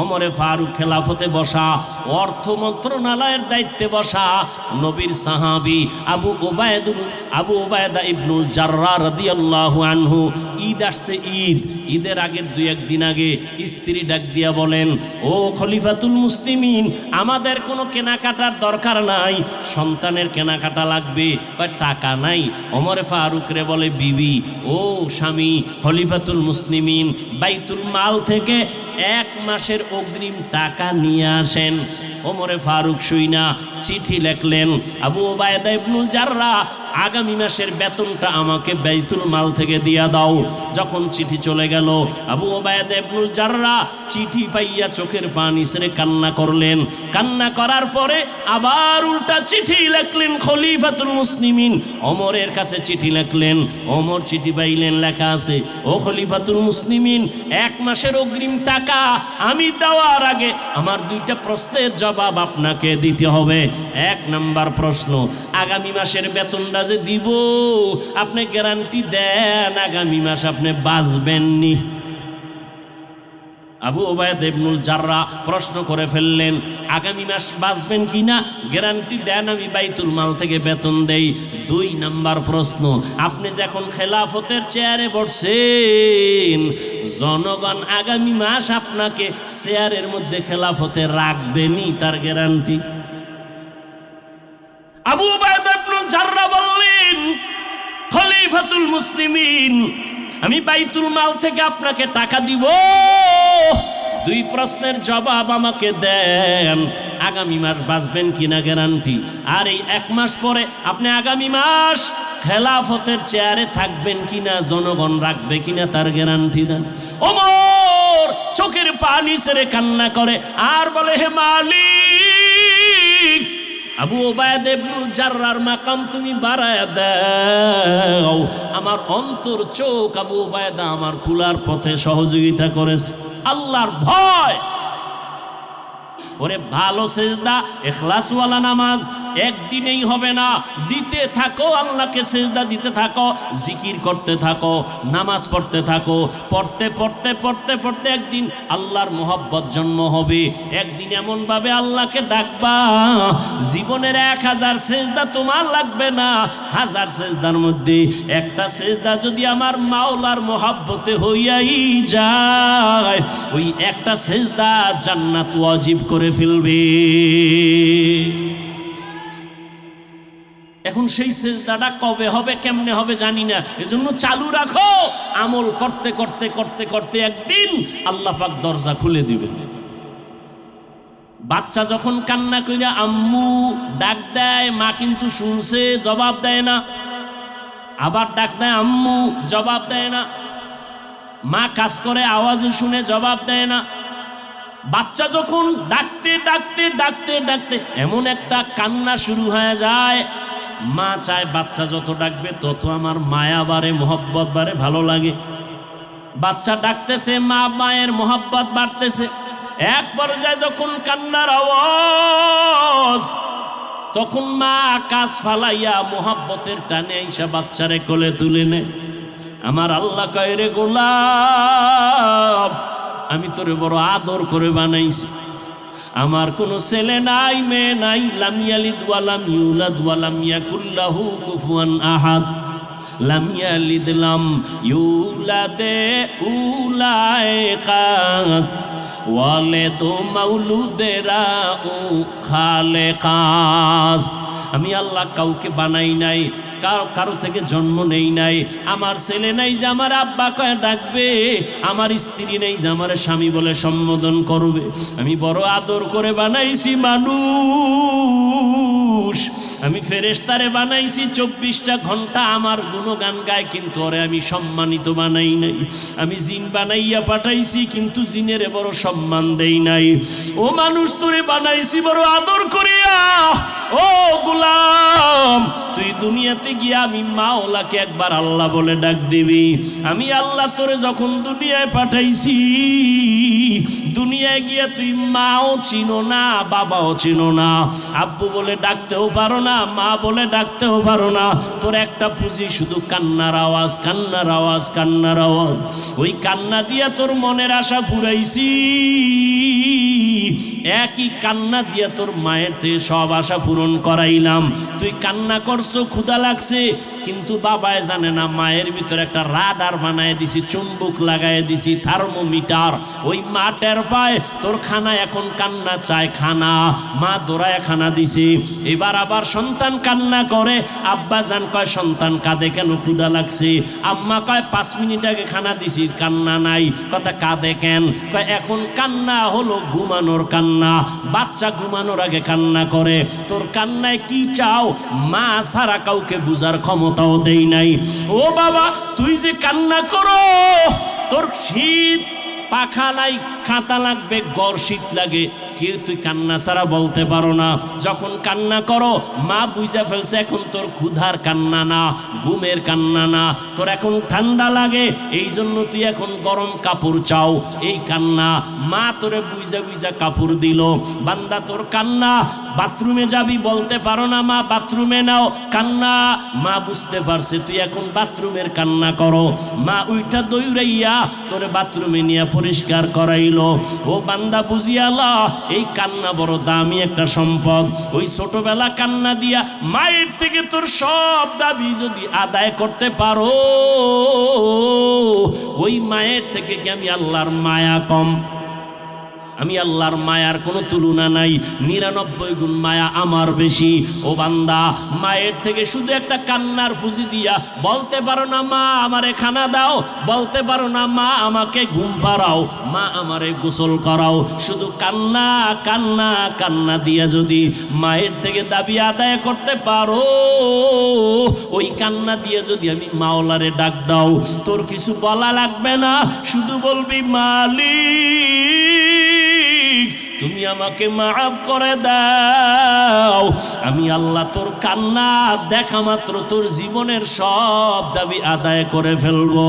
ওমরে ফারুক খেলাফতে বসা, অর্থ মন্ত্রণালয়ের দায়িত্বে বসা নবীর সাহাবী আবু উবায়দা ইবনুল জাররাহ রাদিয়াল্লাহু আনহু। ঈদ আসছে, ঈদের আগের 2-1 দিন আগে স্ত্রী ডাক দিয়া বলেন, ও খলিফাতুল মুসলিমিন, আমাদের কোনো কেনাকাটার দরকার নাই, সন্তানের কেনাকাটা লাগবে। কয় টাকা নাই। ওমরে ফারুক রে বলে, বিবি ও স্বামী খলিফাতুল মুসলিমিন, বাইতুল মাল থেকে 1 মাসের অগ্রিম টাকা নিয়ে আসেন। ওমরে ফারুক শুইনা চিঠি লিখলেন, আবু উবায়দা ইবনুল জাররাহ, আগামী মাসের বেতনটা আমাকে বাইতুল মাল থেকে দিয়া দাও। যখন চিঠি চলে গেল, আবু উবায়দা ইবনুল জাররাহ চিঠি পাইয়া চোখের পানি ছেড়ে কান্না করলেন। কান্না করার পরে আবার উল্টা চিঠি লিখলেন খলিফাতুল মুসলিমিন, ওমরের কাছে চিঠি লিখলেন। ওমর চিঠি পাইলেন, লেখা আছে, ও খলিফাতুল মুসলিমিন, 1 মাসের অগ্রিম টাকা আমি দেওয়ার আগে আমার 2টা প্রশ্নের জবাব আপনাকে দিতে হবে। 1 নাম্বার প্রশ্ন, আগামী মাসের বেতনটা যে দিব, আপনি গ্যারান্টি দেন আগামী মাস আপনি বাঁচবেননি? আবু উবায়দা ইবনুল জাররাহ প্রশ্ন করে ফেললেন, আগামী মাস বাঁচবেন কিনা গ্যারান্টি দেন, আমি বাইতুল মাল থেকে বেতন দেই। 2 নাম্বার প্রশ্ন, আপনি যখন খেলাফতের চেয়ারে বসছেন, জনগণ আগামী মাস আপনাকে চেয়ারের মধ্যে খেলাফতে রাখবেনি, তার গ্যারান্টি? আবু উবায়দা ইবনুল জাররাহ বললেন, খলিফাতুল মুসলিমিন, আমি বাইতুল মাল থেকে আপনাকে টাকা দিব, 2 প্রশ্নের জবাব আমাকে দেন, আগামী মাস বাঁচবেন কিনা গ্যারান্টি। আর এই 1 মাস পরে আপনি আগামী মাস খেলাফতের চেয়ারে থাকবেন কিনা, জনগণ রাখবে কিনা, তার গ্যারান্টি দেন। ওমর চোখের পানি ছেড়ে কান্না করে আর বলে, হে মালিক, আবু উবায়দা ইবনুল জাররাহর মাকাম তুমি বাড়ায়া দাও। আমার অন্তর চোখ আবু উবায়দা আমার খোলার পথে সহযোগিতা করেছে। আল্লাহর ভয়। ওরে ভালো সেজদা, ইখলাসওয়ালা নামাজ একদিনেই হবে না, দিতে থাকো, আল্লাহকে সেজদা দিতে থাকো, জিকির করতে থাকো, নামাজ পড়তে থাকো, পড়তে পড়তে পড়তে পড়তে একদিন আল্লাহর মোহব্বত জন্ম হবে। একদিন এমনভাবে আল্লাহকে ডাকবা, জীবনের 1000 সেজদা তোমার লাগবে না, 1000 সেজদার মধ্যে একটা সেজদা যদি আমার মাওলার মোহব্বতে হইয়াই যায়, ওই একটা সেজদা জান্নাত ওয়াজিব করে ফেলবে। এখন সেই সেজদাটা কবে হবে, কেমনে হবে জানি না, এজন্য চালু রাখো, আমল করতে করতে করতে করতে একদিন আল্লাহ পাক দরজা খুলে দিবেন। বাচ্চা যখন কান্না কইরা আম্মু ডাক দেয়, মা কিন্তু শুনছে, জবাব দেয় না, আবার ডাক দেয় আম্মু, জবাব দেয় না, মা কাজ করে আওয়াজ শুনে জবাব দেয় না। বাচ্চা যখন ডাকতে ডাকতে ডাকতে ডাকতে এমন একটা কান্না শুরু হয়ে যায়, মা চায় বাচ্চা যত ডাকবে তত আমার মায়া বাড়ে, মোহব্বত বাড়ে, ভালো লাগে। বাচ্চা ডাকতেছে, মায়ের মোহব্বত বাড়তেছে। এক পর্যায়ে যখন কান্নার আওয়াজ, তখন মা কাজ ফালাইয়া মোহব্বতের টানে আইসা বাচ্চারে কোলে তুলে নেয়। আমার আল্লাহ কয়, রে গোলাম, আমি তোরে বড় আদর করে বানাইছি, আমার কোনো ছেলে নাই, মেয়ে নাই, লাম ইয়ালিদ ওয়া লাম ইউলাদ ওয়া লাম ইয়াকুল লাহু কুফুয়ান আহাদ, লাম ইয়ালিদ লাম ইউলাদে উলাইকাস ওয়ালিদু মাউলুদেরা উ খালেকাস। আমি আল্লাহ কাউকে বানাই নাই, কারো থেকে জন্ম নেই নাই, আমার ছেলে নাই যে আমার আব্বা কয়ে ডাকবে, আমার স্ত্রী নেই যে আমার স্বামী বলে সম্বোধন করবে। আমি বড় আদর করে বানাইছি মানুষ, আমি ফেরেশতারে বানাইছি 24টা ঘন্টা আমার গুণগান গায়, কিন্তু ওরে আমি সম্মানিত বানাই নাই। আমি জিন বানাইয়া পাঠাইছি, কিন্তু জিনের বড় সম্মান দেই নাই। ও মানুষ, তোরে বানাইছি বড় আদর করিয়া, ও গোলাম, তুই দুনিয়াতে গিয়া আমি মাওলাকে একবার আল্লাহ বলে ডাক দিবি। আমি আল্লাহ তোরে যখন দুনিয়ায় পাঠাইছি, দুনিয়ায় গিয়া তুই মাও চিনো না, বাবাও চিনো না, আব্বু বলে ডাকতেও পারো না, মা বলে ডাকতেও পারো না। তোর একটা পুঁজি শুধু কান্নার আওয়াজ, কান্নার আওয়াজ, কান্নার আওয়াজ। ওই কান্না দিয়া তোর মনের আশা ফুরাইছি। একই কান্না দিয়ে তোর মায়ের থেকে সব আশা পূরণ করাইলাম, তুই কান্না করছো, ক্ষুধা লাগছে, কিন্তু বাবায় জানে না মায়ের ভিতরে একটা রাডার বানায় দিছি, চুম্বক লাগায় দিছি, থার্মোমিটার। ওই মা টের পায় তোর খানা এখন কান্না চায়, খানা, মা দৌড়ায় খানা দিছে। এবার আবার সন্তান কান্না করে, আব্বা জান কয় সন্তান কাঁদে কেন, ক্ষুধা লাগছে। আম্মা কয় 5 মিনিট আগে খানা দিছি, কান্না নাই। কথা কাঁদে কেন? কয় এখন কান্না হলো ঘুমানোর কান্না, বাচ্চা ঘুমানোর আগে কান্না করে। তোর কান্নায় কি চাও মা ছাড়া কাউকে বুঝার ক্ষমতাও দেই নাই। ও বাবা, তুই যে কান্না করো, তোর শীত পাখা নাই, খাতা লাগবে, গড় শীত লাগে, কেউ তুই কান্না ছাড়া বলতে পারো না। যখন কান্না করো মা বুঝা ফেলছে এখন তোর ক্ষুধার কান্না না, ঘুমের কান্না না, তোর এখন ঠান্ডা লাগে, এই জন্য তুই এখন গরম কাপড় চাও, এই কান্না। মা তোরে বুঝা বুঝা কাপড় দিল। বান্দা তোর কান্না, বাথরুমে যাবি, বলতে পারো না মা বাথরুমে নাও, কান্না। মা বুঝতে পারছে তুই এখন বাথরুমের কান্না করো, মা ওইটা দৌড়াইয়া তোরে বাথরুমে নিয়ে পরিষ্কার করাইলো। ও বান্দা বুঝিয়ালা, এই কান্না বড় দামি একটা সম্পদ। ওই ছোটবেলা কান্না দিয়া মায়ের থেকে তোর সব দাবি যদি আদায় করতে পারো, ওই মায়ের থেকে কি আমি আল্লাহর মায়া কম? আমি আল্লাহর মায়ার কোনো তুলনা নাই, 99 গুণ মায়া আমার বেশি। ও বান্দা, মায়ের থেকে শুধু একটা কান্নার পুঁজি দিয়া বলতে পারো না মা আমারে খানা দাও, বলতে পারো না মা আমাকে ঘুম পাড়াও, মা আমারে গোসল করাও, শুধু কান্না কান্না কান্না দিয়া যদি মায়ের থেকে দাবি আদায় করতে পারো, ওই কান্না দিয়ে যদি আমি মাওলারে ডাক দাও, তোর কিছু বলা লাগবে না, শুধু বলবি মালিক তুমি আমাকে মাফ করে দাও। আমি আল্লাহ তোর কান্না দেখা মাত্র তোর জীবনের সব দাবি আদায় করে ফেলবো।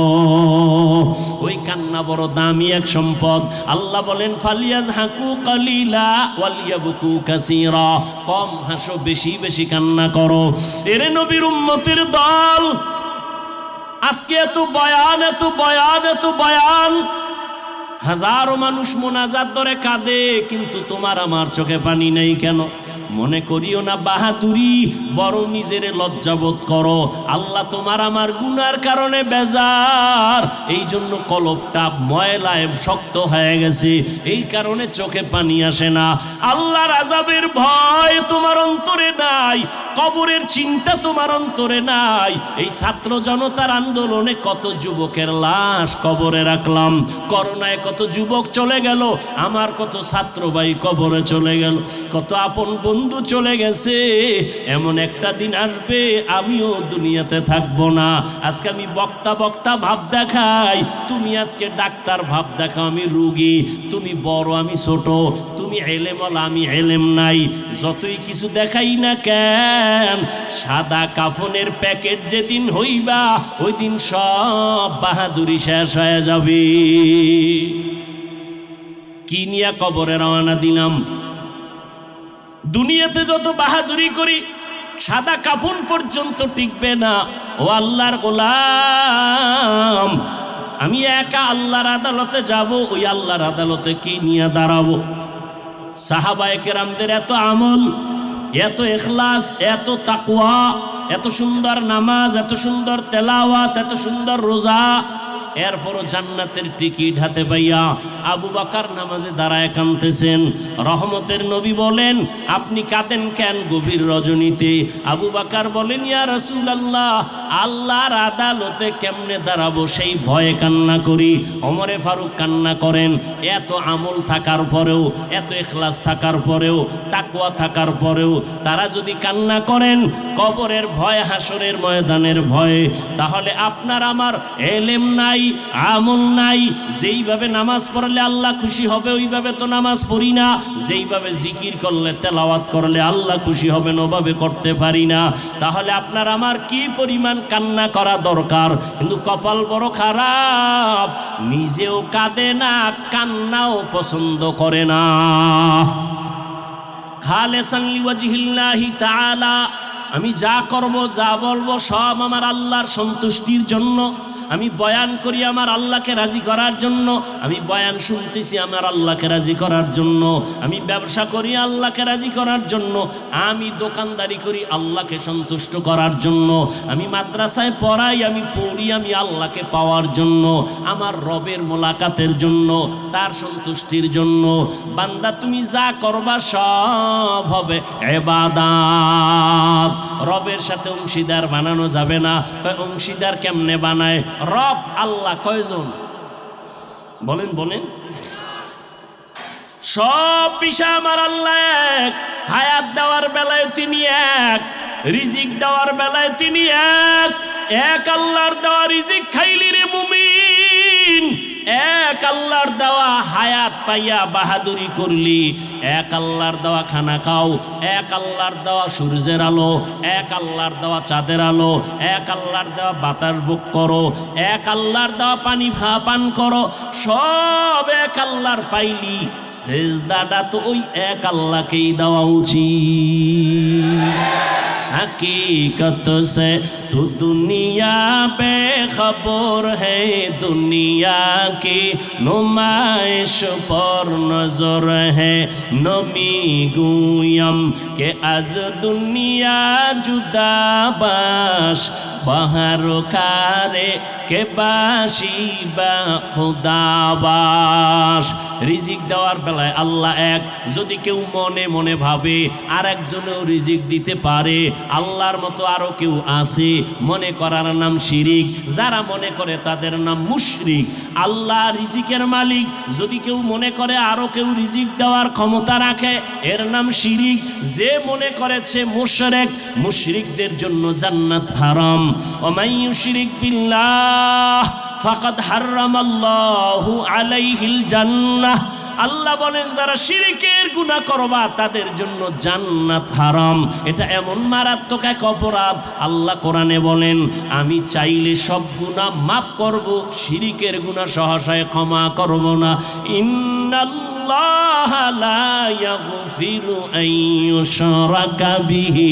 ওই কান্না বড় দামি এক সম্পদ। আল্লাহ বলেন ফালিয়াজহাকু কালিলা ওয়ালিয়াবকু কাসীরা, কম হাসো, বেশি বেশি কান্না করো। এরে নবীর উম্মতের দল, আজকে এত বয়ান এত বয়ান এত বয়ান, হাজারো মানুষ মোনাজাত ধরে কাঁদে, কিন্তু তোমার আমার চোখে পানি নেই কেন? মনে করিও না বাহাদুরি, বড় নিজের লজ্জাবোধ করো। আল্লাহ তোমার আমার গুনার কারণে বেজার, এই জন্য কলবটা ময়লায় শক্ত হয়ে গেছে, এই কারণে চোখে পানি আসে না। আল্লাহর আযাবের ভয় তোমার অন্তরে নাই, কবরের চিন্তা তোমার অন্তরে নাই। এই ছাত্র জনতার আন্দোলনে কত যুবকের লাশ কবরে রাখলাম, করোনায় কত যুবক চলে গেল, আমার কত ছাত্র ভাই কবরে চলে গেল, কত আপন বন্ধু চলে গেছে। এমন একটা দিন আসবে আমিও দুনিয়াতে থাকবো না। আজকে আমি বক্তা বক্তা ভাব দেখাই, তুমি আজকে ডাক্তার ভাব দেখাও, আমি রুগী, তুমি বড় আমি ছোট, তুমি এলেমওয়ালা আমি এলেম নাই, যতই কিছু দেখাই না কেন, সাদা কাফনের প্যাকেট যেদিন হইবা ওই দিন সব বাহাদুরি শেষ হয়ে যাবে। কি নিয়ে কবরে রওনা দিলাম? দুনিয়াতে যত বাহাদুরি করি সাদা কাফন পর্যন্ত টিকবে না। ও আল্লাহর গোলাম, আমি একা আল্লাহর আদালতে যাব, ওই আল্লাহর আদালতে কি নিয়ে দাঁড়াবো? সাহাবায়ে কেরামদের এত আমল, এত ইখলাস, এত তাকওয়া, এত সুন্দর নামাজ, এত সুন্দর তেলাওয়াত, এত সুন্দর রোজা, এরপরও জান্নাতের টিকিট হাতে পাইয়া আবু বকর নামাজে দাঁড়ায় কাঁদতেছেন। রহমতের নবী বলেন আপনি কাঁদেন কেন গভীর রজনীতে? আবু বকর বলেন ইয়া রাসূলুল্লাহ, আল্লাহর আদালতে কেমনে দাঁড়াবো সেই ভয়ে কান্না করি। ওমরে ফারুক কান্না করেন, এত আমল থাকার পরেও, এত ইখলাস থাকার পরেও, তাকওয়া থাকার পরেও তারা যদি কান্না করেন কবরের ভয়, হাসরের ময়দানের ভয়ে, তাহলে আপনার আমার এলেম নাই, আমল নাই। যেইভাবে নামাজ পড়লে আল্লাহ খুশি হবে ওইভাবে তো নামাজ পড়ি না, যেইভাবে জিকির করলে তেলাওয়াত করলে আল্লাহ খুশি হবেন ওভাবে করতে পারি না। তাহলে আপনার আমার কি পরিমাণ কান্না করা দরকার। কিন্তু কপাল বড় খারাপ, নিজেও কাঁদে না, কান্নাও পছন্দ করে না। খালেসান লিওয়াজহিল্লাহি তাআলা, আমি যা করব যা বলবো সব আমার আল্লাহর সন্তুষ্টির জন্য, আমি বয়ান করি আমার আল্লাহকে রাজি করার জন্য, আমি বয়ান শুনতেছি আমার আল্লাহকে রাজি করার জন্য, আমি ব্যবসা করি আল্লাহকে রাজি করার জন্য, আমি দোকানদারি করি আল্লাহকে সন্তুষ্ট করার জন্য, আমি মাদ্রাসায় পড়াই, আমি পড়ি আমি আল্লাহকে পাওয়ার জন্য, আমার রবের মোলাকাতের জন্য, তার সন্তুষ্টির জন্য। বান্দা তুমি যা করবা সব হবে ইবাদত। রবের সাথে অংশীদার বানানো যাবে না। অংশীদার কেমনে বানায়? রব আল্লাহ কয়জন বলেন বলেন? সব বিষয় আমার আল্লাহ এক। হায়াত দেওয়ার বেলায় তিনি এক, রিজিক দেওয়ার বেলায় তিনি এক। এক আল্লাহর দেওয়া রিজিক খাইলি রে মুমিন, এক আল্লাহর দেওয়া হায়াত পাইয়া বাহাদুরি করলি, এক আল্লাহর দেওয়া খানা খাও, এক আল্লাহর দেওয়া সূর্যের আলো, এক আল্লাহর দেওয়া চাঁদের আলো, এক আল্লাহর দেওয়া বাতাস ভোগ করো, এক আল্লাহর দেওয়া পানি পান করো, সব এক আল্লাহর পাইলি। সেজদাটা তো ওই এক আল্লাহকেই দেওয়া উচিত। हकीकत से तू दुनिया बेखबर है, दुनिया की नुमाइश पर नजर है। नमी गुयम के आज दुनिया जुदा बाश, बाहर कारे के बाशी बा खुदाबाश। রিজিক দেওয়ার বেলায় আল্লাহ এক। যদি কেউ মনে মনে ভাবে আর একজনেও রিজিক দিতে পারে, আল্লাহর মতো আরো কেউ আছে, মনে করার নাম শিরিক। যারা মনে করে তাদের নাম মুশরিক। আল্লাহ রিজিকের মালিক, যদি কেউ মনে করে আরো কেউ রিজিক দেওয়ার ক্ষমতা রাখে, এর নাম শিরিক। যে মনে করেছে মুশরিক, মুশরিকদের জন্য জান্নাত হারাম। ওমাই ইউশরিক বিল্লাহ ফাকাদ হারামাল্লাহু আলাইহিল জান্নাহ। আল্লাহ বলেন যারা শিরকের গুনাহ করবা তাদের জন্য জান্নাত হারাম। এটা এমন মারাত্মক এক অপরাধ। আল্লাহ কোরআনে বলেন আমি চাইলে সব গুনাহ মাফ করব, শিরকের গুনাহ সহসায় ক্ষমা করব না। ইন্নাল্লাহা লা ইয়াগফিরু আন ইউশরাকা বিহি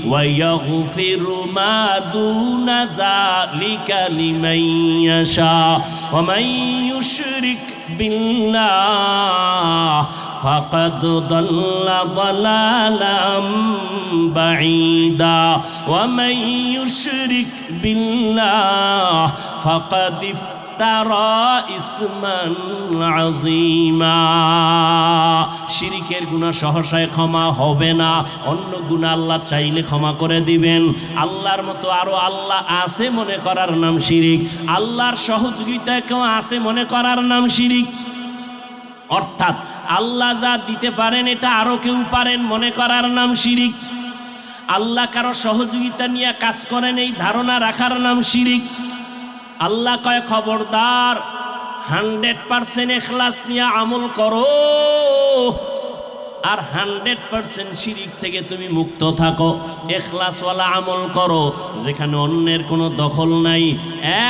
ওয়া ইয়াগফিরু মা দুনা যালিকা লিমান ইয়াশা ওয়া মান ইউশরিক বিল্লাহ ফাকাদ দাল্লা দালালাম বাঈদা ওয়া মান ইউশরিক বিল্লাহ ফাকাদ ইফতারা ইসমান আযীমা। শিরকের গুনাহ সহসায় ক্ষমা হবে না। অন্য গুনাহ আল্লাহ চাইলে ক্ষমা করে দিবেন। আল্লাহর মতো আরো আল্লাহ আছে মনে করার নাম শিরিক। আল্লাহর সহযোগিতায় কেউ আছে মনে করার নাম শিরিক। অর্থাৎ আল্লাহ যা দিতে পারেন এটা আরো কেউ পারেন মনে করার নাম শিরিক। আল্লাহ কারো সহযোগিতা নিয়ে কাজ করেন এই ধারণা রাখার নাম শিরিক। আল্লাহ কয় খবরদার 100% ইখলাস নিয়ে আমল করো, আর 100% শিরিক থেকে তুমি মুক্ত থাকো। ইখলাসওয়ালা আমল করো যেখানে অন্যের কোনো দখল নাই,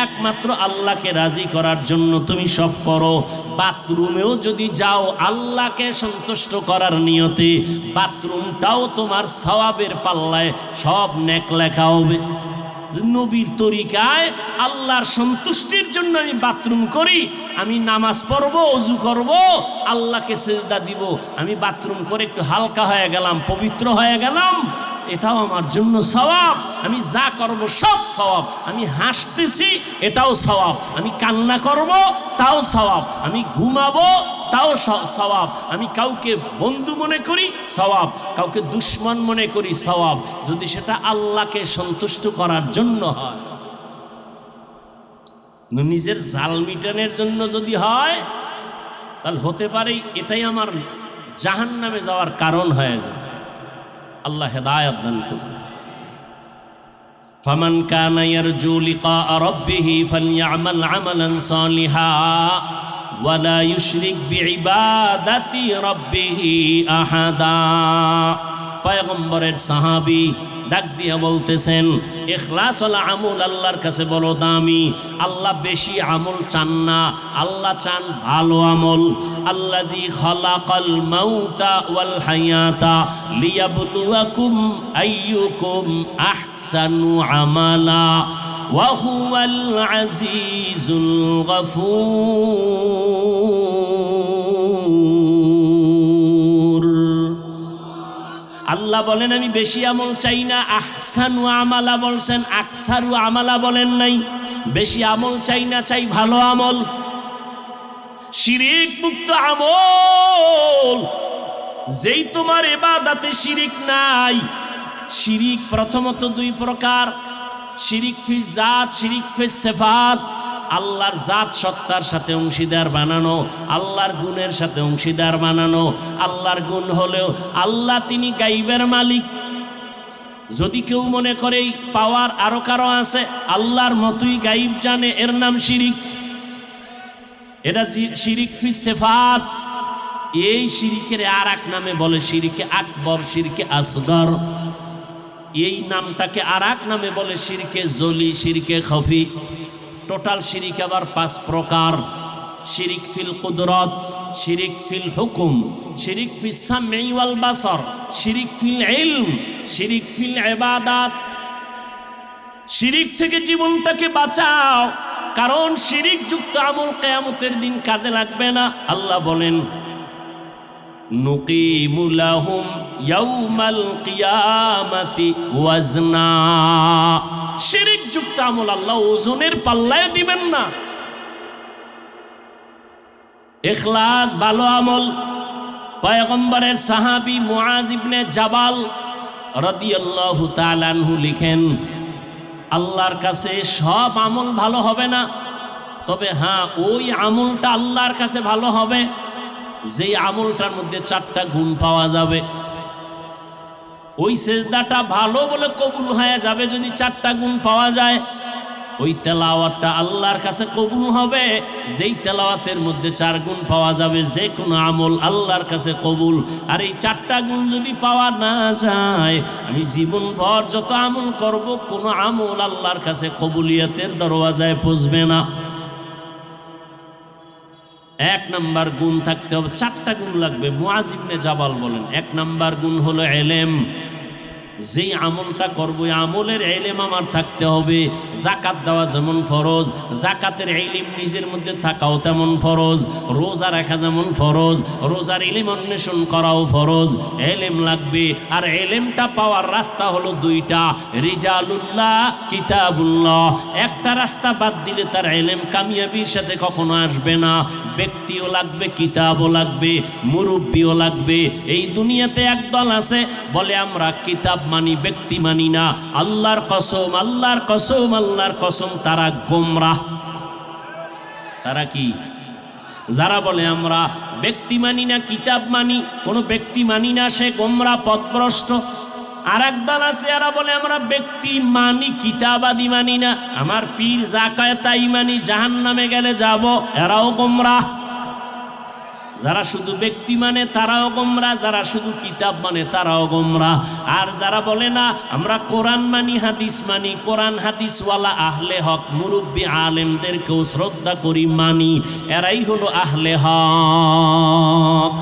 একমাত্র আল্লাহকে রাজি করার জন্য তুমি সব করো। বাথরুমেও যদি যাও আল্লাহকে সন্তুষ্ট করার নিয়তে, বাথরুমটাও তোমার সওয়াবের পাল্লায় সব নেক লেখা হবে। নবীর তরিকায় আল্লাহর সন্তুষ্টির জন্য আমি বাথরুম করি, আমি নামাজ পড়বো, ওযু করব, আল্লাহকে সিজদা দিব। আমি বাথরুম করে একটু হালকা হয়ে গেলাম, পবিত্র হয়ে গেলাম, এটাও আমার জন্য সওয়াব। আমি যা করব সব সওয়াব। আমি হাসতেছি এটাও সওয়াব, আমি কান্না করব তাও সওয়াব, আমি ঘুমাবো তাও সওয়াব, আমি কাউকে বন্ধু মনে করি সওয়াব, কাউকে দুশ্মন মনে করি সওয়াব, যদি সেটা আল্লাহকে সন্তুষ্ট করার জন্য হয়। নিজের জাল মিটানোর জন্য যদি হয় তাহলে হতে পারে এটাই আমার জাহান্নামে যাওয়ার কারণ হয়ে যায়। আল্লাহ হেদায়েত দান করুন। ফামান কানা ইয়ারজু লিকা রাব্বিহি ফালইআমাল আমালান সালিহা ওয়ালা ইউশরিক বিইবাদাতি রাব্বিহি আহাদা। পয়গম্বরের সাহাবী ডাক দিয়ে বলতেছেন ইখলাসওয়ালা আমল আল্লাহর কাছে বড় দামি। আল্লাহ বেশি আমল চান না, আল্লাহ চান ভালো আমল। আল্লাযী খালাকাল মাউতা ওয়াল হায়াতা লিয়াবলুয়াকুম আইয়ুকুম আহসানু আমালা। ওয়া হুয়াল আজিজুল গফুর। আল্লাহ বলেন আমি বেশি আমল চাই না, আহসানু আমালা বলছেন, আকসারু আমালা বলেন নাই। বেশি আমল চাই না, চাই ভালো আমল, শিরিক মুক্ত আমল। যেই তোমার ইবাদতে শিরিক নাই। শিরিক প্রথমত দুই প্রকার, শিরিক ফি জাত, শিরিক ফি সিফাত। আল্লাহর জাত সত্তার সাথে অংশীদার বানানো, আল্লাহর গুণের সাথে অংশীদার বানানো। আল্লাহর গুণ হলেও আল্লাহ তিনি গাইবের মালিক। যদি কেউ মনে করে পাওয়ার আরো কারো আছে, আল্লাহর মতোই গাইব জানে, এর নাম শিরিক। এটা শিরিক ফি সিফাত। এই শিরিকের আর এক নামে বলে শিরিকে আকবর, শিরকে আসগর। এই নামটাকে আর এক নামে বলে শিরকে জলি, শিরকে খফি। টোটাল শিরিক আবার 5 প্রকার। শিরিক ফিল কুদরত, শিরিক ফিল হুকুম, শিরিক ফিস সামঈ ওয়াল বাসর, শিরিক ফিল ইলম, শিরিক ফিল ইবাদাত। শিরিক থেকে জীবনটাকে বাঁচাও, কারণ শিরিক যুক্ত আমল কিয়ামতের দিন কাজে লাগবে না। আল্লাহ বলেন নুকিমু লাহুম ইয়াউমাল কিয়ামাতি ওয়াজনা। শিরিক যুক্ত আমল আল্লাহ ওজনের পাল্লায় দিবেন না। ইখলাস ভালো আমল। পয়গম্বরের সাহাবী মুআজ ইবনে জাবাল রাদিয়াল্লাহু তাআলা আনহু লিখেন, আল্লাহর কাছে সব আমল ভালো হবে না, তবে হ্যাঁ ওই আমলটা আল্লাহর কাছে ভালো হবে যেই আমলটার মধ্যে 4টা গুণ পাওয়া যাবে। ওই সেজদাটা ভালো বলে কবুল হয়ে যাবে যদি 4টা গুণ পাওয়া যায়। ওই তেলাওয়াতটা আল্লাহর কাছে কবুল হবে যেই তেলাওয়াতের মধ্যে 4 গুণ পাওয়া যাবে। যে কোনো আমল আল্লাহর কাছে কবুল। আর এই 4টা গুণ যদি পাওয়া না যায়, আমি জীবনভর যত আমল করব, কোনো আমল আল্লাহর কাছে কবুলিয়তের দরওয়াজায় পৌঁছবে না। 1 নাম্বার গুণ থাকতে হবে, 4টা গুণ লাগবে। মুআজ ইবনে জাবাল বলেন 1 নাম্বার গুণ হলো ইলম। যেই আমলটা করবো আমলের ইলম আমার থাকতে হবে। যাকাত দেওয়া যেমন ফরজ, যাকাতের ইলম নিজের মধ্যে থাকাও তেমন ফরজ। রোজা রাখা যেমন ফরজ, রোজার ইলম অন্বেষণ করাও ফরজ। ইলম লাগবে। আর ইলমটা পাওয়ার রাস্তা হলো 2টা, রিজালুল্লাহ, কিতাবুল্লাহ। একটা রাস্তা বাদ দিলে তার ইলম কামিয়াবির সাথে কখনো আসবে না। ব্যক্তিও লাগবে, কিতাবও লাগবে, মুরব্বিও লাগবে। এই দুনিয়াতে একদল আছে বলে আমরা কিতাব মানি, ব্যক্তি মানি না। আল্লাহর কসম, আল্লাহর কসম, আল্লাহর কসম, তারা গোমরাহ। তারা কি? যারা বলে আমরা ব্যক্তি মানি না, কিতাব মানি, কোনো ব্যক্তি মানি না, সে গোমরাহ, পথভ্রষ্ট। আর একদল আছে এরা বলে আমরা ব্যক্তি মানি, কিতাবাদি মানি না, আমার পীর যা কয় তাই মানি, জাহান্নামে গেলে যাব। এরাও গোমরাহ। যারা শুধু ব্যক্তি মানে তারাও গোমরাহ, যারা শুধু কিতাব মানে তারাও গোমরাহ। আর যারা বলে না আমরা কোরআন মানি, হাদিস মানি, কোরআন হাদিসওয়ালা আহলে হক, মুরব্বি আলেমদেরকেও শ্রদ্ধা করি, মানি, এরাই হলো আহলে হক।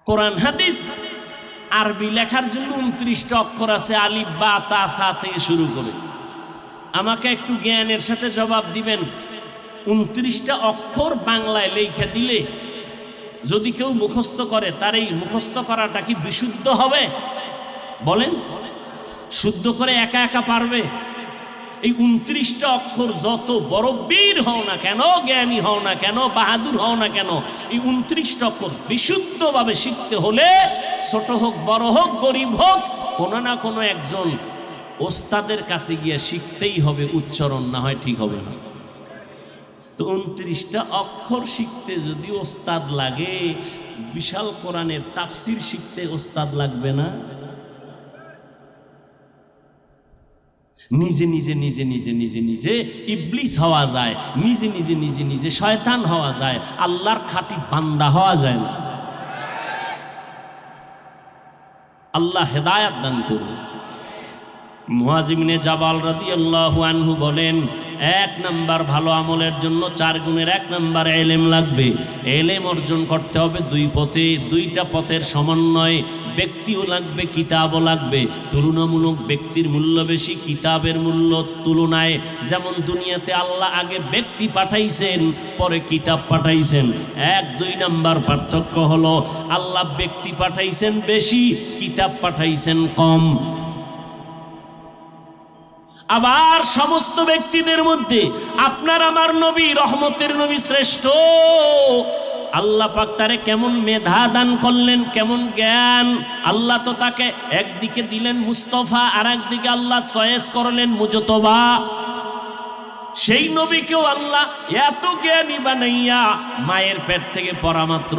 কোরআন হাদিস আরবি লেখার জন্য 29টা অক্ষর আছে, আলিফ বা তা সা থেকে শুরু করে। আমাকে একটু জ্ঞানের সাথে জবাব দিবেন, 29টা অক্ষর বাংলায় লেখা দিলে যদি কেউ মুখস্থ করে, তার এই মুখস্থ করাটা কি বিশুদ্ধ হবে? বলেন, শুদ্ধ করে একা একা পারবে? এই 29টা অক্ষর যত বড় বীর হও না কেন, জ্ঞানী হও না কেন, বাহাদুর হও না কেন, এই 29টা অক্ষর বিশুদ্ধভাবে শিখতে হলে ছোট হোক, বড় হোক, গরিব হোক, কোনো না কোনো একজন ওস্তাদের কাছে গিয়ে শিখতেই হবে। উচ্চারণ না হয় ঠিক হবে না। তো 29টা অক্ষর শিখতে যদি ওস্তাদ লাগে, বিশাল কোরআনের তাফসির শিখতে ওস্তাদ লাগবে না? নিজে নিজে নিজে নিজে নিজে নিজে ইবলিস হওয়া যায়, নিজে নিজে নিজে নিজে শয়তান হওয়া যায়, আল্লাহর খাঁটি বান্দা হওয়া যায় না। আল্লাহ হেদায়াত দান করুন। মুআজ ইবনে জাবাল রাদিয়াল্লাহু আনহু বলেন 1 নাম্বার ভালো আমলের জন্য 4 গুণের 1 নাম্বার ইলম লাগবে। ইলম অর্জন করতে হবে 2 পথে, 2টা পথের সমন্বয়। ব্যক্তিও লাগবে, কিতাবও লাগবে। তুলনামূলক ব্যক্তির মূল্য বেশি কিতাবের মূল্য তুলনায়। যেমন দুনিয়াতে আল্লাহ আগে ব্যক্তি পাঠাইছেন, পরে কিতাব পাঠাইছেন। 1-2 নাম্বার পার্থক্য হলো আল্লাহ ব্যক্তি পাঠাইছেন বেশি, কিতাব পাঠাইছেন কম। আবার সমস্ত ব্যক্তিদের মধ্যে আপনার আমার নবী, রহমতের নবী শ্রেষ্ঠ। আল্লাহ পাক তারে কেমন মেধা দান করলেন, কেমন জ্ঞান। আল্লাহ তো তাকে একদিকে দিলেন মুস্তফা, আর একদিকে আল্লাহ চয়েস করলেন মুজতবা। সেই নবীকেও আল্লাহ এত জ্ঞানী বানাইয়া মায়ের পেট থেকে পড়া মাত্র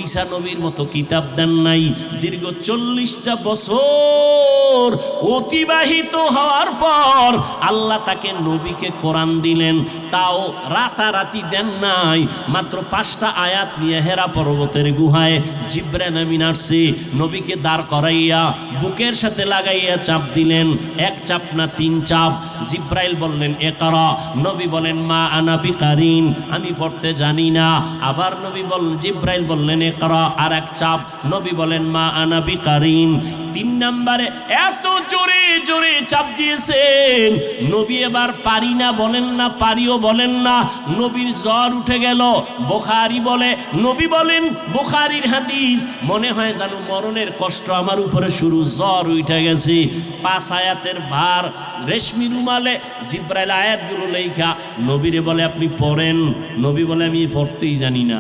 ঈসা নবীর মতো কিতাব দেন নাই। দীর্ঘ 40টা বছর অতিবাহিত হওয়ার পর আল্লাহ তাকে নবীকে কোরআন দিলেন, তাও রাতারাতি দেন নাই। মাত্র 5টা আয়াত নিয়ে হেরা পর্বতের গুহায় জিবরাইল আমিন আসছে, নবীকে দাঁড় করাইয়া বুকের সাথে লাগাইয়া চাপ দিলেন। 1 চাপ না 3 চাপ। জিবরাইল বললেন ইকরা, নবী বলেন মা আনা বিকারিন, আমি পড়তে জানি না। আবার নবী জিবরাইল বললেন ইকরা, আর 1 চাপ। নবী বলেন মা আনা বিকারিন। 3 নম্বরে এত জোরে জোরে চাপ দিয়েছেন, নবী এবার পারি না বলেন না, পারিও বলেন না। নবীর জ্বর উঠে গেল। বুখারী বলে, নবী বলেন, বুখারীর হাদিস, মনে হয় যেন মরণের কষ্ট আমার উপরে শুরু, জ্বর উঠে গেছে। 5 আয়াতের ভার রেশমি রুমালে জিবরাইল আয়াতগুলো লেখা নবীরে বলে আপনি পড়েন। নবী বলে আমি পড়তেই জানি না।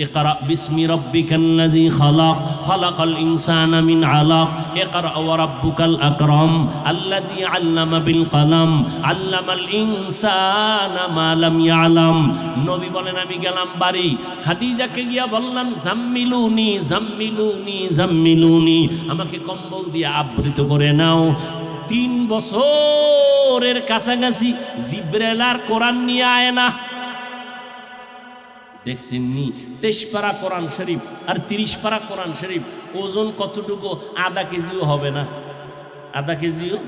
ইকরা বিসমি রাব্বিকাল্লাযী খালাক, খালাকাল ইনসানা মিন আলাক, ইকরা ওয়া রাব্বুকাল আকরাম আল্লাযী আল্লামা বিল কলম, আল্লামাল ইনসানা মা লাম ইয়ালাম। নবী বলেন আমি গেলাম বাড়ি, খাদিজাকে গিয়া বললাম জাম্মিলুনি জাম্মিলুনি জাম্মিলুনি, আমাকে কম্বল দিয়ে আবৃত করে নাও। 3 বছরের কাছাকাছি জিবরাইল আর কোরআন নিয়ে আয় না। দেখছেন নি 23 পারা কোরআন শরীফ আর 30 পারা কোরআন শরীফ, ওজন কতটুকু? আধা কেজিও হবে না, আধা কেজিও।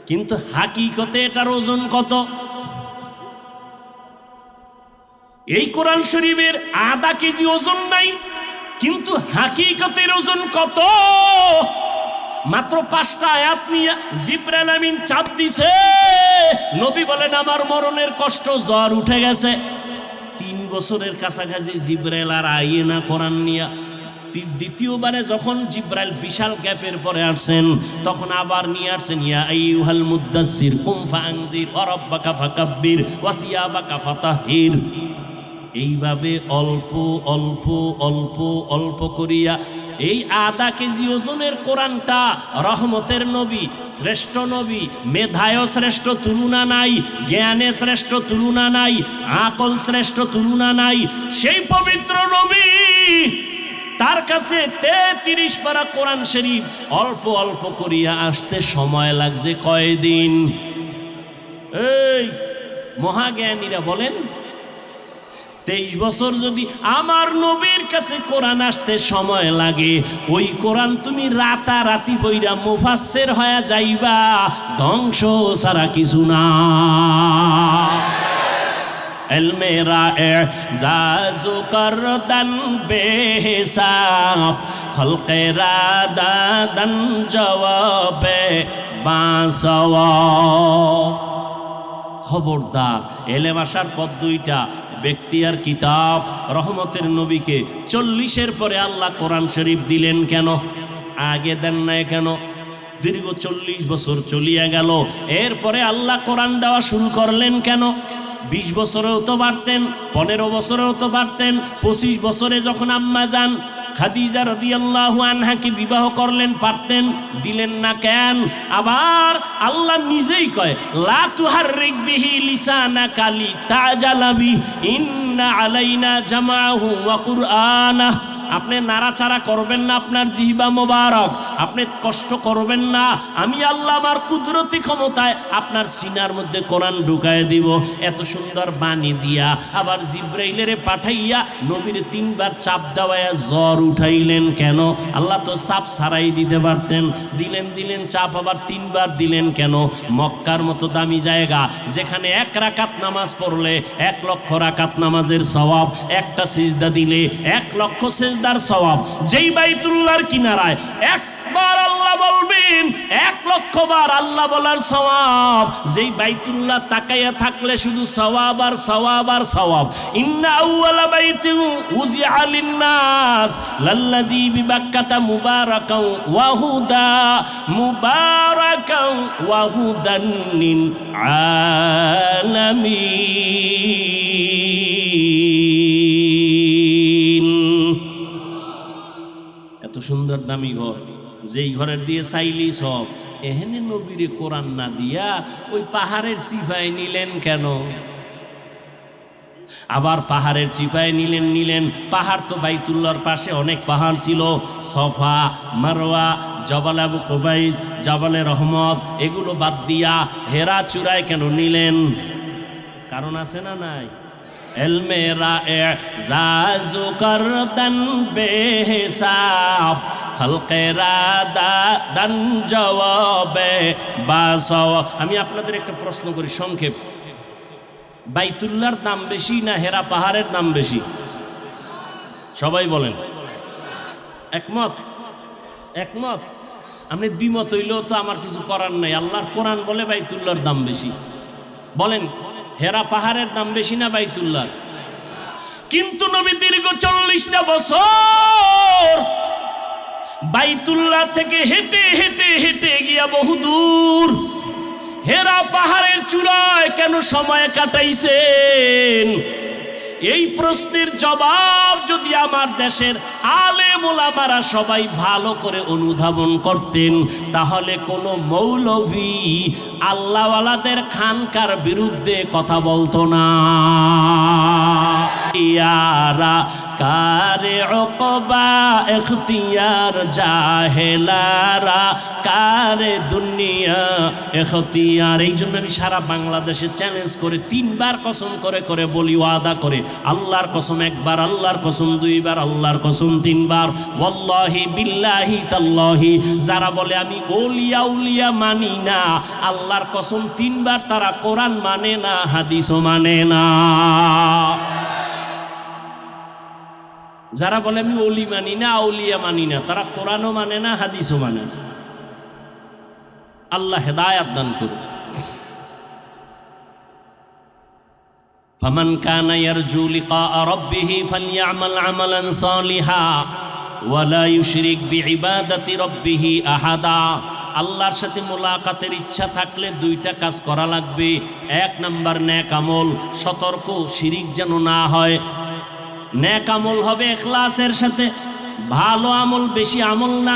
কিন্তু হাকিকতে এটার ওজন কত? এই কোরআন শরীফের আধা কেজি ওজন নাই, কিন্তু হাকিকতের ওজন কত? মাত্র 5টা আয়াত নিয়ে জিবরাইল আমিন চাপ দিছে। নবী বলেন আমার মরণের কষ্ট, জ্বর উঠে গেছে। 3 বছরের কাছাকাছি জিবরাইল আর আইয়ে না কোরআন নিয়ে। দ্বিতীয়বারে যখন জিবরাইল বিশাল গ্যাপের পরে আসছেন, তখন আবার নিয়ে আসছেন ইয়া আইয়ুহাল মুদ্দাসসির কুম ফাআনদির ওয়া রাব্বাকা ফাকাব্বির ওয়া সিয়াবাকা ফাতাহির। এইভাবে অল্প অল্প অল্প অল্প করিয়া এই আধা কেজি ওজনের কোরআনটা, রহমতের নবী, শ্রেষ্ঠ নবী, মেধায় শ্রেষ্ঠ তুলনা নাই, জ্ঞানে শ্রেষ্ঠ তুলনা নাই, আকল শ্রেষ্ঠ তুলনা নাই, সেই পবিত্র নবী, তার কাছে 33 পারা কোরআন শরীফ অল্প অল্প করিয়া আসতে সময় লাগছে কয়দিন? এই মহাজ্ঞানীরা বলেন 23 বছর যদি আমার নবীর কাছে কোরআন আসতে সময় লাগে, ওই কোরআন তুমি রাতারাতি পইরা মুফাসসির হয়ে যাইবা, ধ্বংস ছাড়া কিছু না। ইলমে রা'জাজু করদান বেহিসাব, খলকে রাদাদান জওয়াবে বাসওয়াব। খবরদার, এলেম আসার পথ 2টা, ব্যক্তি আর কিতাব। রহমতের নবীকে 40-এর পরে আল্লাহ কোরআন শরীফ দিলেন কেন? আগে দেন নাই কেন? দীর্ঘ 40 বছর চলিয়া গেল, এরপরে আল্লাহ কোরআন দেওয়া শুরু করলেন কেন? 20 বছরেও তো পারতেন, 15 বছরেও তো পারতেন। 25 বছরে যখন আম্মা যান খাদিজা রাদিয়াল্লাহু আনহাকে বিবাহ করলেন, পারতেন, দিলেন না কেন? আবার আল্লাহ নিজেই কয় লা তুহাররিক বিহি লিসানাকা লিতাজালা বি ইন্না আলাইনা জামাহু ওয়া কুরআনা। আপনি নাড়াচাড়া করবেন না আপনার জিহবা মোবারক, আপনি কষ্ট করবেন না। আমি আল্লাহ আমার কুদরতি ক্ষমতায় আপনার সিনার মধ্যে কোরআন ঢুকায় দিব। এত সুন্দর বাণী দিয়া আবার জিব্রাইলের পাঠাইয়া নবীর 3 বার চাপ দেওয়ায় জ্বর উঠাইলেন কেন? আল্লাহ তো চাপ ছাড়াই দিতে পারতেন, দিলেন চাপ আবার 3 বার দিলেন কেন? মক্কার মতো দামি জায়গা, যেখানে 1 রাকাত নামাজ পড়লে 1 লক্ষ রাকাত নামাজের সওয়াব, একটা সিজদা দিলে 1 লক্ষ সিজদা সেজদার সওয়াব। যেই বাইতুল্লাহর কিনারায় একবার আল্লাহ বলবেন 1,00,000 বার আল্লাহ বলার সওয়াব। যেই বাইতুল্লাহ তাকাইয়া থাকলে শুধু সওয়াব আর সওয়াব আর সওয়াব। ইন্না আউওয়ালা বাইতিন উযিআ লিন-নাস লাল্লাযী বিবাক্কাতা মুবারাকাও ওয়া হুদা মুবারাকাও ওয়া হুদান লিল আলামিন। এত সুন্দর দামি ঘর, যেই ঘরের দিয়ে চাইলি সব। এহেনে নবীরে কোরআন না দিয়া ওই পাহাড়ের সিফায় নিলেন কেন? আবার পাহাড়ের চিপায় নিলেন পাহাড় তো বাইতুল্লাহর পাশে অনেক পাহাড় ছিল, সফা, মারওয়া, জবাল আবু কুবাইস, জবালে রহমত, এগুলো বাদ দিয়া হেরা চূড়ায় কেন নিলেন? কারণ আছে না নাই? এলমেরা এজাজু করদন বেহিসাব খলকেরা দান জওয়াবে বাসাও। আমি আপনাদের একটা প্রশ্ন করি সংক্ষেপ, বাইতুল্লাহর দাম বেশি না হেরা পাহাড়ের দাম বেশি? সবাই বলেন। একমত? একমত? আপনি দ্বিমত হইলেও তো আমার কিছু করার নাই। আল্লাহর কোরআন বলে বাইতুল্লাহর দাম বেশি। বলেন হেরা পাহাড়ের দাম বেশি না বাইতুল্লাহর? কিন্তু নবী দীর্ঘ 40টা বছর বাইতুল্লাহ থেকে হেঁটে হেঁটে হেঁটে গিয়া বহুদূর হেরা পাহাড়ের চূড়ায় কেন সময় কাটাইছেন? এই প্রশ্নের জবাব যদি আমার দেশের আলেম ওলামারা সবাই ভালো করে অনুধাবন করতেন, তাহলে কোনো মৌলভী আল্লাহওয়ালাদের খানকার বিরুদ্ধে কথা বলতো না। ইয়ারা কারে উকবা ইখতিয়ার জাহেলারা কারে দুনিয়া ইখতিয়ার। এই জন্য আমি সারা বাংলাদেশে চ্যালেঞ্জ করে 3বার কসম করে করে বলি, ওয়াদা করে, আল্লাহর কসম 1বার, আল্লাহর কসম 2বার, আল্লাহর কসম 3বার, ওয়াল্লাহি বিল্লাহি তাল্লাহি। যারা বলে আমি ওলিয়া উলিয়া মানি না, আল্লাহর কসম 3বার তারা কোরআন মানে না, হাদিসও মানে না। যারা বলে আমি ওলি মানি না, আউলিয়া মানি না, তারা কোরআনও মানে না, হাদিসও মানে না। আল্লাহ হেদায়াত দান করুন। ফামান কানা ইয়ারজু লিকা রাব্বিহি ফালইআমাল আমালান সালিহা ওয়া লা ইউশরিক বিইবাদাতি রাব্বিহি আহাদা। আল্লাহর সাথে মোলাকাতের ইচ্ছা থাকলে 2টা কাজ করা লাগবে। 1 নাম্বার নেক আমল, সতর্ক শিরিক যেন না হয়। নেক আমল হবে ইখলাসের সাথে, ভালো আমল, বেশি আমল না।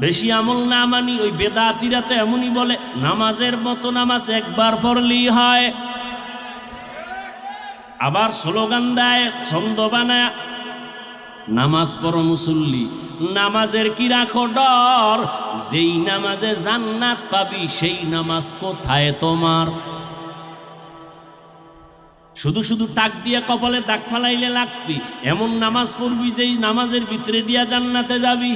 বেশি আমল না মানি ওই বেদাতিরা তো এমনই বলে, নামাজের মতো নামাজ 1বার পড়লেই হয়। আবার স্লোগান দেয়, ছন্দ বানায়, নামাজ পড়ো মুসল্লি, নামাজের কি রাখো ডর, যেই নামাজে জান্নাত পাবি সেই নামাজ কোথায় তোমার? শুধু শুধু টাক দিয়ে কপালে দাগ ফালাইলে লাগবি, এমন নামাজ পড়বি যেই নামাজের ভিতরে দিয়া জান্নাতে যাবি।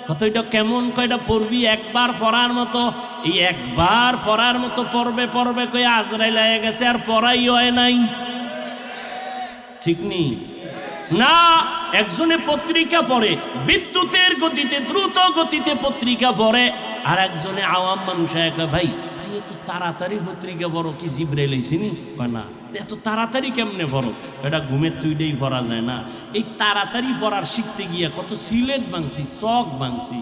কত এটা কেমন? কয়টা পড়বি 1বার পড়ার মতো। এই 1বার পড়ার মতো পড়বে পড়বে কই আজরাইল আয়া গেছে আর পড়াই হয় নাই। ঠিক নেই না? একজনে পত্রিকা পড়ে বিদ্যুতের গতিতে, দ্রুত গতিতে পত্রিকা পড়ে, আর একজনে আওয়াম মানুষ একা, ভাই তুমি এত তাড়াতাড়ি পত্রিকা পড়ো কি জিব্রাইল আইছিনি? না, এত তাড়াতাড়ি কেমনে পড়ো? এটা ঘুমের তুইটাই পড়া যায় না। এই তাড়াতাড়ি পড়ার শিখতে গিয়া কত সিলেট ভাঙছি, চক ভাঙছি।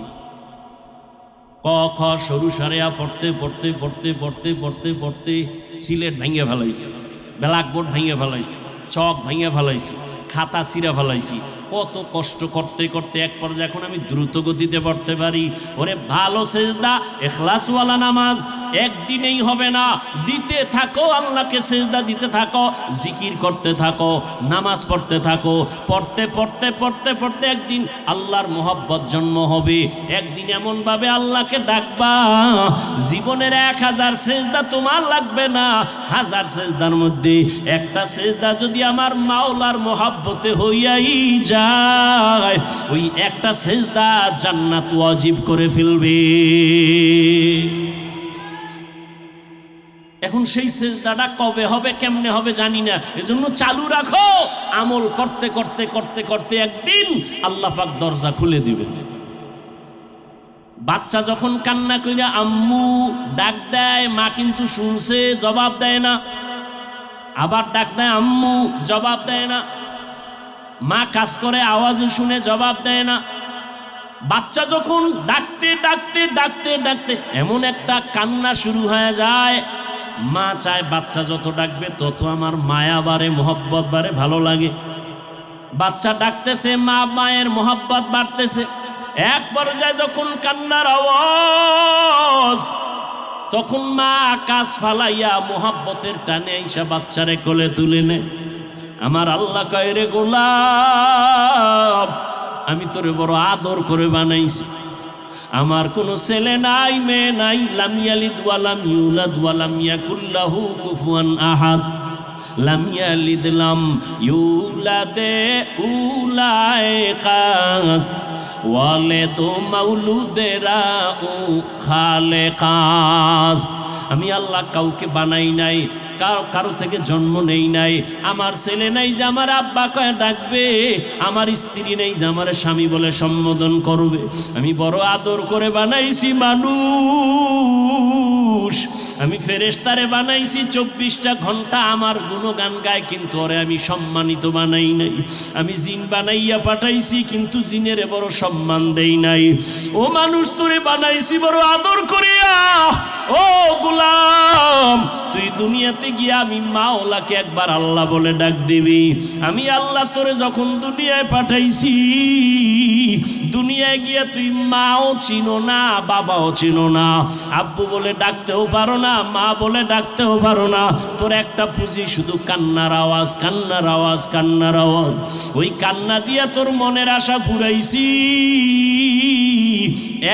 ক খ সরু সারেয়া পড়তে পড়তে পড়তে পড়তে পড়তে পড়তে সিলেট ভাঙিয়ে ফেলাইছি, ব্ল্যাকবোর্ড ভাঙিয়ে ফেলাইছি, চক ভাঙিয়ে ফেলাইছি, খাতা ছিঁড়া ফেলাইছি। কত কষ্ট করতে করতে এক পর্যায়ে এখন আমি দ্রুত গতিতে পড়তে পারি। ওরে ভালো সেজদা, ইখলাসওয়ালা নামাজ একদিনেই হবে না, দিতে থাকো, আল্লাহকে সেজদা দিতে থাকো, জিকির করতে থাকো, নামাজ পড়তে থাকো। পড়তে পড়তে পড়তে পড়তে একদিন আল্লাহর মোহব্বত জন্ম হবে। একদিন এমনভাবে আল্লাহকে ডাকবা, জীবনের 1000 সেজদা তোমার লাগবে না। 1000 সেজদার মধ্যে একটা সেজদা যদি আমার মাওলার মোহব্বতে হইয়াই যায়, ওই একটা সেজদা জান্নাত ওয়াজিব করে ফেলবে। এখন সেই সেজদাটা কবে হবে কেমনে হবে জানি না, এজন্য চালু রাখো। আমল করতে করতে করতে করতে একদিন আল্লাহ পাক দরজা খুলে দিবেন। বাচ্চা যখন কান্না কইরা আম্মু ডাক দেয়, মা কিন্তু শুনছে, জবাব দেয় না। আবার ডাক দেয় আম্মু, জবাব দেয় না। মা কাজ করে, আওয়াজ শুনে, জবাব দেয় না। বাচ্চা যখন ডাকতে ডাকতে ডাকতে ডাকতে এমন একটা কান্না শুরু হয়ে যায়, মা চায় বাচ্চা যত ডাকবে তত আমার মায়া বাড়ে, মোহব্বত বাড়ে, ভালো লাগে। বাচ্চা ডাকতেছে, মা মায়ের মোহব্বত বাড়তেছে। এক পর্যায়ে যখন কান্নার আওয়াজ, তখন মা কাজ ফালাইয়া মোহব্বতের টানে আইসা বাচ্চারে কোলে তুলে নেয়। আমার আল্লাহ কয়, রে গোলাম, আমি তোরে বড় আদর করে বানাইছি। আমার কোনো ছেলে নাই, মেয়ে নাই। লাম ইয়ালিদ ওয়া লাম ইউলাদ ওয়া লাম ইয়াকুল লাহু কুফুয়ান আহাদ। লাম ইয়ালিদ লাম ইউলাদে উলায়ে কাস ওয়ালিদু মাউলুদেরা উ খালেকাস। আমি আল্লাহ কাউকে বানাই নাই, কারো থেকে জন্ম নেই নাই। আমার ছেলে নাই যে আমার আব্বা কয়ে ডাকবে, আমার স্ত্রী নেই যে আমার স্বামী বলে সম্বোধন করবে। আমি বড় আদর করে বানাইছি মানুষ। আমি ফেরেশতারে বানাইছি 24টা ঘন্টা আমার গুণগান গায়, কিন্তু ওরে আমি সম্মানিত বানাই নাই। আমি জিন বানাইয়া পাঠাইছি, কিন্তু জিনেরে বড় সম্মান দেই নাই। ও মানুষ, তোরে বানাইছি বড় আদর করিয়া। ও গোলাম, তুই দুনিয়াতে গিয়া আমি মাওলাকে একবার আল্লাহ বলে ডাক দিবি। আমি আল্লাহ তোরে যখন দুনিয়ায় পাঠাইছি, দুনিয়ায় গিয়া তুই মাও চিনো না, বাবাও চিনো না, আব্বু বলে ডাকতেও পারো না, মা বলে ডাকতেও পারো না। তোর একটা পুঁজি শুধু কান্নার আওয়াজ, কান্নার আওয়াজ, কান্নার আওয়াজ। ওই কান্না দিয়া তোর মনের আশা ফুরাইছি।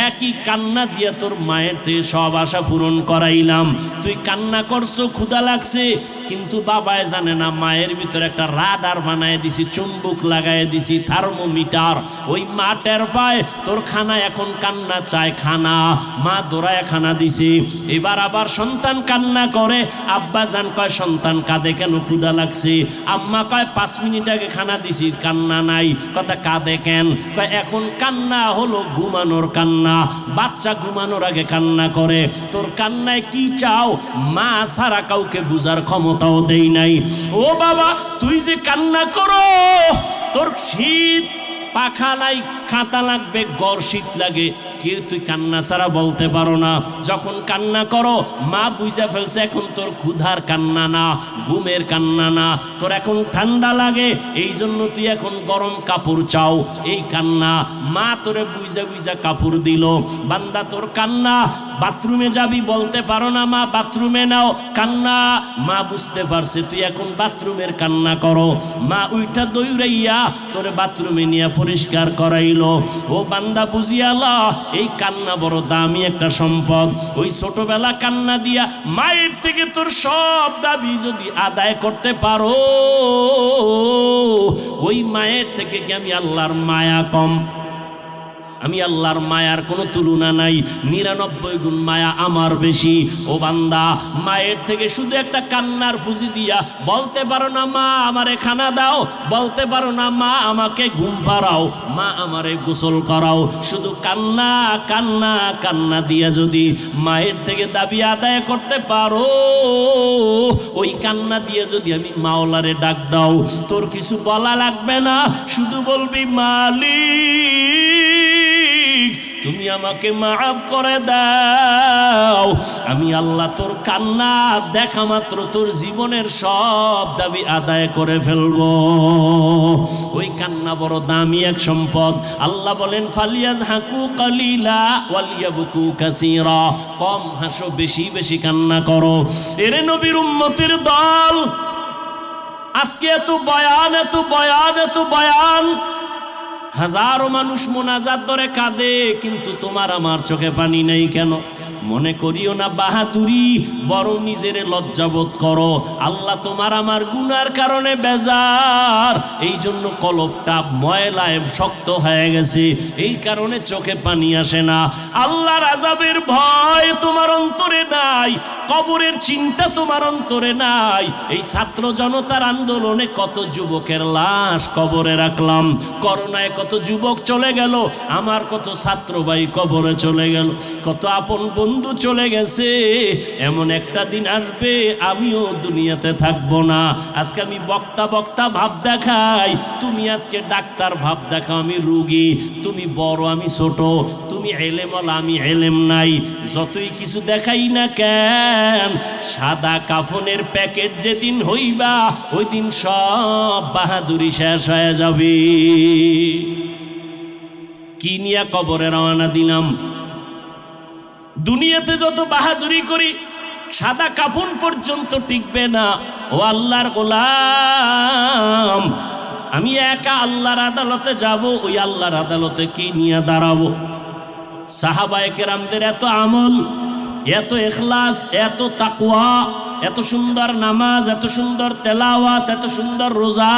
একই কান্না দিয়া তোর মায়ের থেকে সব আশা পূরণ করাইলাম। তুই কান্না করছো, ক্ষুধা লাগছে, কিন্তু বাবায় জানে না মায়ের ভিতরে একটা রাডার বানায় দিছি, চুম্বক লাগায় দিছি, থার্মোমিটার। ওই মা টের পায় তোর খানা এখন কান্না চায়, খানা। মা দৌড়ায় খানা দিছি। এবার আবার সন্তান কান্না করে, আব্বা জান কয় সন্তান কাঁদে কেন, ক্ষুধা লাগছে। আম্মা কয় 5 মিনিট আগে খানা দিছি, কান্না নাই। কথা কাঁদে কেন? কয় এখন কান্না হলো ঘুমানোর কান্না। বাচ্চা ঘুমানোর আগে কান্না করে। তোর কান্নায় কি চাও মা সারা কাউকে বুঝার ক্ষমতাও দেই নাই। ও বাবা, তুই যে কান্না করো, তোর শীত পাখা নাই, খাতা লাগবে, গড় শীত লাগে, কেউ তুই কান্না ছাড়া বলতে পারো না। যখন কান্না করো, মা বুঝা ফেলছে এখন তোর ক্ষুধার কান্না না, ঘুমের কান্না না, তোর এখন ঠান্ডা লাগে, এই জন্য তুই এখন গরম কাপড় চাও, এই কান্না। মা তোরে বুঝা বুঝা কাপড় দিল। বান্দা তোর কান্না, বাথরুমে যাবি বলতে পারো না, মা বাথরুমে নাও, কান্না। মা বুঝতে পারছে তুই এখন বাথরুমের কান্না করো। মা উইটা দৌড়াইয়া তোরে বাথরুমে নিয়ে পরিষ্কার করাইলো। ও বান্দা বুঝিয়ালা, এই কান্না বড় দামি একটা সম্পদ। ওই ছোটবেলা কান্না দিয়া মায়ের থেকে তোর সব দাবি যদি আদায় করতে পারো, ওই মায়ের থেকে কি আমি আল্লাহর মায়া কম? আমি আল্লাহর মায়ার কোনো তুলনা নাই, 99 গুণ মায়া আমার বেশি। ও বান্দা, মায়ের থেকে শুধু একটা কান্নার পুঁজি দিয়া বলতে পারো না মা আমারে খানা দাও, বলতে পারো না মা আমাকে ঘুম পাড়াও, মা আমারে গোসল করাও। শুধু কান্না কান্না কান্না দিয়া যদি মায়ের থেকে দাবি আদায় করতে পারো, ওই কান্না দিয়ে যদি আমি মাওলারে ডাক দাও, তোর কিছু বলা লাগবে না, শুধু বলবি মালিক তুমি আমাকে মাফ করে দাও। আমি আল্লাহ তোর কান্না দেখা মাত্র তোর জীবনের সব দাবি আদায় করে ফেলবো। ওই কান্না বড় দামি এক সম্পদ। আল্লাহ বলেন ফালিয়াজহাকু কালিলা ওয়ালিয়াবকু কাসীরা, কম হাসো, বেশি বেশি কান্না করো। এরে নবীর উম্মতের দল, আজকে এত বয়ান, এত বয়ান, এত বয়ান, হাজারো মানুষ মোনাজাত ধরে কাঁদে, কিন্তু তোমার আমার চোখে পানি নেই কেন? মনে করিও না বাহাদুরি, বড় নিজের লজ্জাবোধ করো। আল্লাহ তোমার আমার গুনার কারণে বেজার, এই জন্য কলবটা ময়লায় শক্ত হয়ে গেছে, এই কারণে চোখে পানি আসে না। আল্লাহর আযাবের ভয় তোমার অন্তরে নাই, কবরের চিন্তা তোমার অন্তরে নাই। এই ছাত্র জনতার আন্দোলনে কত যুবকের লাশ কবরে রাখলাম, করোনায় কত যুবক চলে গেল, আমার কত ছাত্র ভাই কবরে চলে গেল, কত আপন বন্ধু চলে গেছে। এমন একটা দিন আসবে আমিও দুনিয়াতে থাকবো না। আজকে আমি বক্তা বক্তা ভাব দেখাই, তুমি আজকে ডাক্তার ভাব দেখাও, আমি রুগী, তুমি বড় আমি ছোট, তুমি এলেমওয়ালা আমি এলেম নাই। যতই কিছু দেখাই না কেন, সাদা কাফনের প্যাকেট যেদিন হইবা ওই দিন সব বাহাদুরি শেষ হয়ে যাবে। কি নিয়ে কবরে রওনা দিলাম? দুনিয়াতে যত বাহাদুরি করি সাদা কাফন পর্যন্ত টিকবে না। ও আল্লাহর গোলাম, আমি একা আল্লাহর আদালতে যাব, ওই আল্লাহর আদালতে কি নিয়ে দাঁড়াবো? সাহাবায়ে কেরামদের এত আমল, এত ইখলাস, এত তাকওয়া, এত সুন্দর নামাজ, এত সুন্দর তেলাওয়াত, এত সুন্দর রোজা,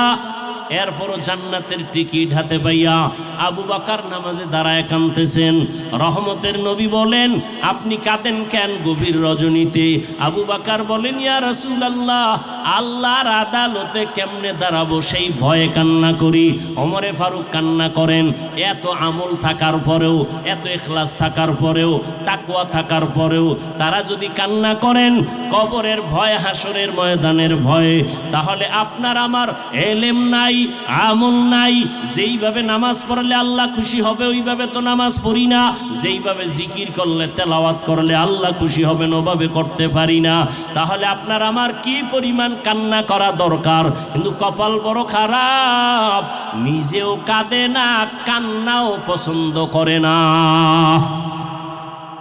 এরপরও জান্নাতের টিকিট হাতে পাইয়া আবু বকর নামাজে দাঁড়ায় কাঁদতেছেন। রহমতের নবী বলেন, আপনি কাঁদেন কেন গভীর রজনীতে? আবু বকর বলেন, ইয়া রাসূলুল্লাহ, আল্লাহর আদালতে কেমনে দাঁড়াবো সেই ভয়ে কান্না করি। ওমরে ফারুক কান্না করেন, এত আমল থাকার পরেও, এত ইখলাস থাকার পরেও, তাকওয়া থাকার পরেও তারা যদি কান্না করেন কবরের ভয়, হাসরের ময়দানের ভয়ে, তাহলে আপনার আমার এলেম নাই, আমল নাই। যেইভাবে নামাজ পড়লে আল্লাহ খুশি হবে ওইভাবে তো নামাজ পড়ি না, যেইভাবে জিকির করলে তেলাওয়াত করলে আল্লাহ খুশি হবেন ওভাবে করতে পারি না। তাহলে আপনার আমার কি পরিমাণ কান্না করা দরকার। কিন্তু কপাল বড় খারাপ, নিজেও কাঁদে না, কান্নাও পছন্দ করে না।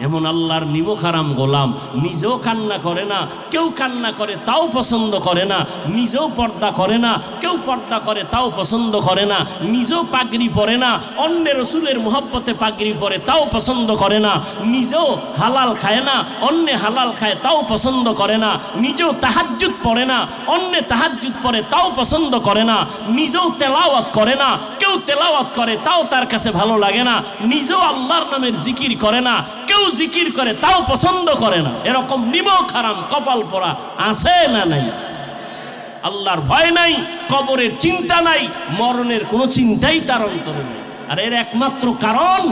এমন আল্লাহর নিমখারাম গোলাম, নিজেও কান্না করে না, কেউ কান্না করে তাও পছন্দ করে না, নিজেও পর্দা করে না, কেউ পর্দা করে তাও পছন্দ করে না, নিজেও পাগড়ি পরে না, অন্যের রাসূলের মহব্বতে পাগড়ি পরে তাও পছন্দ করে না, নিজেও হালাল খায় না, অন্য হালাল খায় তাও পছন্দ করে না, নিজেও তাহাজ্জুদ পড়ে না, অন্য তাহাজ্জুদ পড়ে তাও পছন্দ করে না, নিজেও তেলাওয়াত করে না, কেউ তেলাওয়াত করে তাও তার কাছে ভালো লাগে না, নিজেও আল্লাহর নামের জিকির করে না, কেউ জিকির করে তাও পছন্দ করে না। এরকম নিমক হারাম কপাল পরা আছে না নাই? আল্লাহর ভয় নাই, কবরের চিন্তা নাই, মরণের কোনো চিন্তাই তার অন্তরে নেই। আর এর একমাত্র কারণ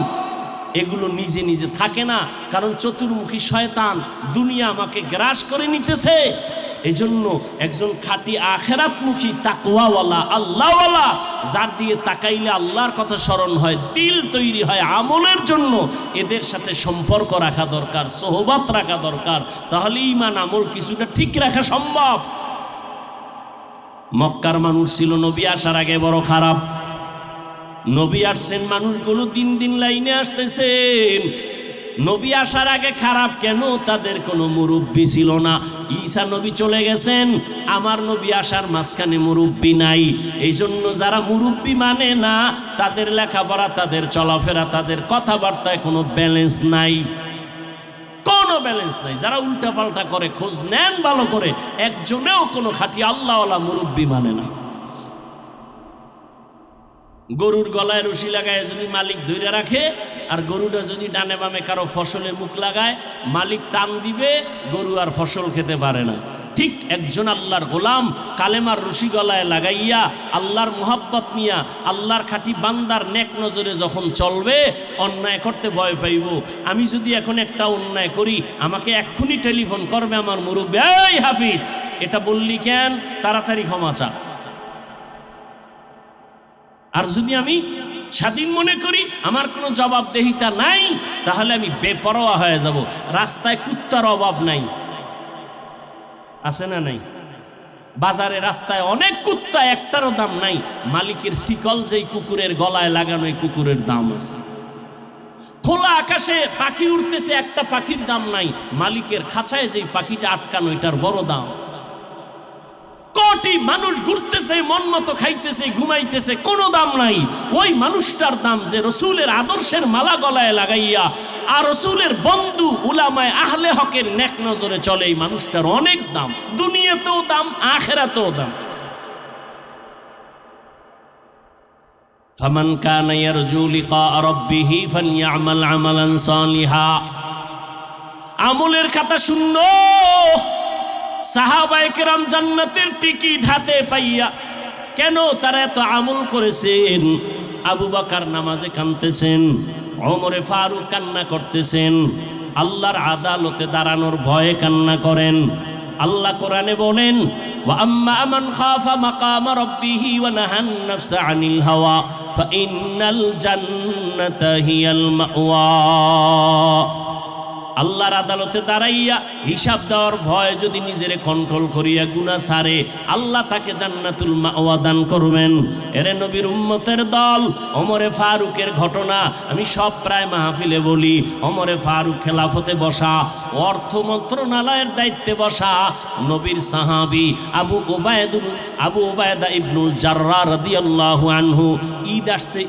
এগুলো নিজে নিজে থাকে না, কারণ চতুর্মুখী শয়তান দুনিয়া আমাকে গ্রাস করে নিতেছে। এজন্য একজন খাঁটি আখেরাতমুখী তাকওয়াওয়ালা আল্লাহওয়ালা, যার দিয়ে তাকাইলে আল্লাহর কথা স্মরণ হয়, দিল তৈরি হয় আমলের জন্য, এদের সাথে সম্পর্ক রাখা দরকার, সোহবত রাখা দরকার, তাহলে ঈমান আমল কিছুটা ঠিক রাখা সম্ভব। মক্কার মানুষ ছিল নবী আসার আগে বড় খারাপ। নবী আসছেন, মানুষগুলো দিন দিন লাইনে আসতেছেন। নবী আসার আগে খারাপ কেন? তাদের কোনো মুরব্বী ছিল না। ঈসা নবী চলে গেছেন, আমার নবী আসার মাঝখানে মুরব্বী নাই। এই জন্য যারা মুরব্বী মানে না, তাদের লেখাপড়া, তাদের চলাফেরা, তাদের কথাবার্তায় কোনো ব্যালেন্স নাই, কোনো ব্যালেন্স নাই। যারা উল্টাপাল্টা করে, খোঁজ নেন ভালো করে, একজনেও কোনো খাঁটি আল্লাহওয়ালা মুরব্বী মানে না। গরুর গলায় রশি লাগায় যদি মালিক ধরে রাখে, আর গরুটা যদি ডানে বামে কারো ফসলে মুখ লাগায়, মালিক টান দিবে, গরু আর ফসল খেতে পারে না। ঠিক একজন আল্লাহর গোলাম কালেমার রশি গলায় লাগাইয়া আল্লাহর মোহাব্বত নিয়া আল্লাহর খাঁটি বান্দার নেক নজরে যখন চলবে, অন্যায় করতে ভয় পাইব। আমি যদি এখন একটা অন্যায় করি, আমাকে এক্ষুনি টেলিফোন করবে আমার মুরব্বী, এই হাফিজ এটা বললি কেন, তাড়াতাড়ি ক্ষমা চা। আর যদি আমি স্বাধীন মনে করি, আমার কোনো জবাবদেহিতা নাই, তাহলে আমি বেপরোয়া হয়ে যাব। রাস্তায় কুত্তার অভাব নাই, আছে না নাই? বাজারে রাস্তায় অনেক কুত্তা, একটারও দাম নাই। মালিকের শিকল যেই কুকুরের গলায় লাগানো, এই কুকুরের দাম আছে। খোলা আকাশে পাখি উঠতেছে, একটা পাখির দাম নাই। মালিকের খাঁচায় যেই পাখিটা আটকানো, এটার বড় দাম। কোটি কোটি মানুষ ঘুরতেছে, মন মতো খাইতেছে, ঘুমাইতেছে, কোনো দাম নাই। ওই মানুষটার দাম যে রসুলের আদর্শের মালা গলায় লাগাইয়া আর রসুলের বন্ধু উলামায়ে আহলে হকের নেক নজরে চলে, এই মানুষটার অনেক দাম, দুনিয়াতেও দাম, আখিরাতেও দাম। ফামান কানা ইয়ারজু লিকা রাব্বিহি ফালইআমাল আমালান সালিহা। আমলের খাতা শূন্য। সাহাবায়ে কেরাম জান্নাতের টিকিট হাতে পাইয়া কেন তারা এত আমল করেছেন? আবু বকর নামাজে কাঁদতেছেন, ওমরে ফারুক কান্না করতেছেন, আল্লাহর আদালতে দাঁড়ানোর ভয়ে কান্না করেন। আল্লাহ কোরআনে বলেন, ওয়া আম্মা মান খাফা মাকামা রাব্বিহি ওয়া নাহান নাফসা আনিল হাওয়া ফাইন্নাল জান্নাতা হিয়াল মাওয়া। আল্লাহর আদালতে দাঁড়াইয়া হিসাব দেওয়ার ভয় যদি নিজেরে কন্ট্রোল করিয়া গুনাহ ছাড়ে, আল্লাহ তাকে জান্নাতুল মাওয়া দান করবেন। এরে নবীর উম্মতের দল, ওমরে ফারুকের ঘটনা আমি সব প্রায় মাহফিলে বলি। ওমরে ফারুক খেলাফতে বসা, অর্থ মন্ত্রণালয়ের দায়িত্বে বসা নবীর সাহাবী আবু ওবায়দা ইবনুল জাররাহ রাদিয়াল্লাহু আনহু। ঈদ আসছে,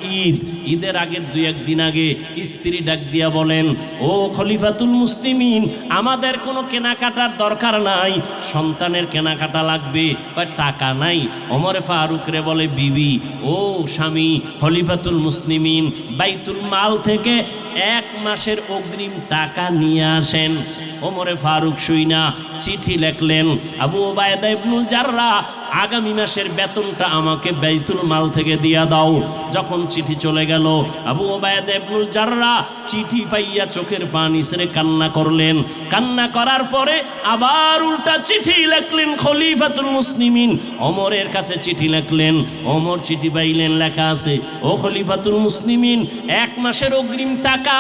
ঈদের আগের 2-1 দিন আগে স্ত্রী ডাক দিয়া বলেন, ও খলিফাতুল মুসলিমিন, আমাদের কোনো কেনাকাটার দরকার নাই, সন্তানের কেনাকাটা লাগবে। টাকা নাই। ওমরে ফারুক রে বলে, বিবি, ও স্বামী খলিফাতুল মুসলিমিন, বাইতুল মাল থেকে 1 মাসের অগ্রিম টাকা নিয়ে আসেন। ওমরে ফারুক শুইনা চিঠি লেখলেন, আবু ওবায়দা ইবনুল জাররাহ, আগামী মাসের বেতনটা আমাকে বাইতুল মাল থেকে দিয়া দাও। যখন চিঠি চলে গেল, আবু ওবায়দা ইবনুল জাররাহ চিঠি পাইয়া চোখের পানি ছেড়ে কান্না করলেন। কান্না করার পরে আবার উল্টা চিঠি লেখলেন খলিফাতুল মুসলিমিন, ওমরের কাছে চিঠি লেখলেন। ওমর চিঠি পাইলেন, লেখা আছে, ও খলিফাতুল মুসলিমিন, 1 মাসের অগ্রিম টাকা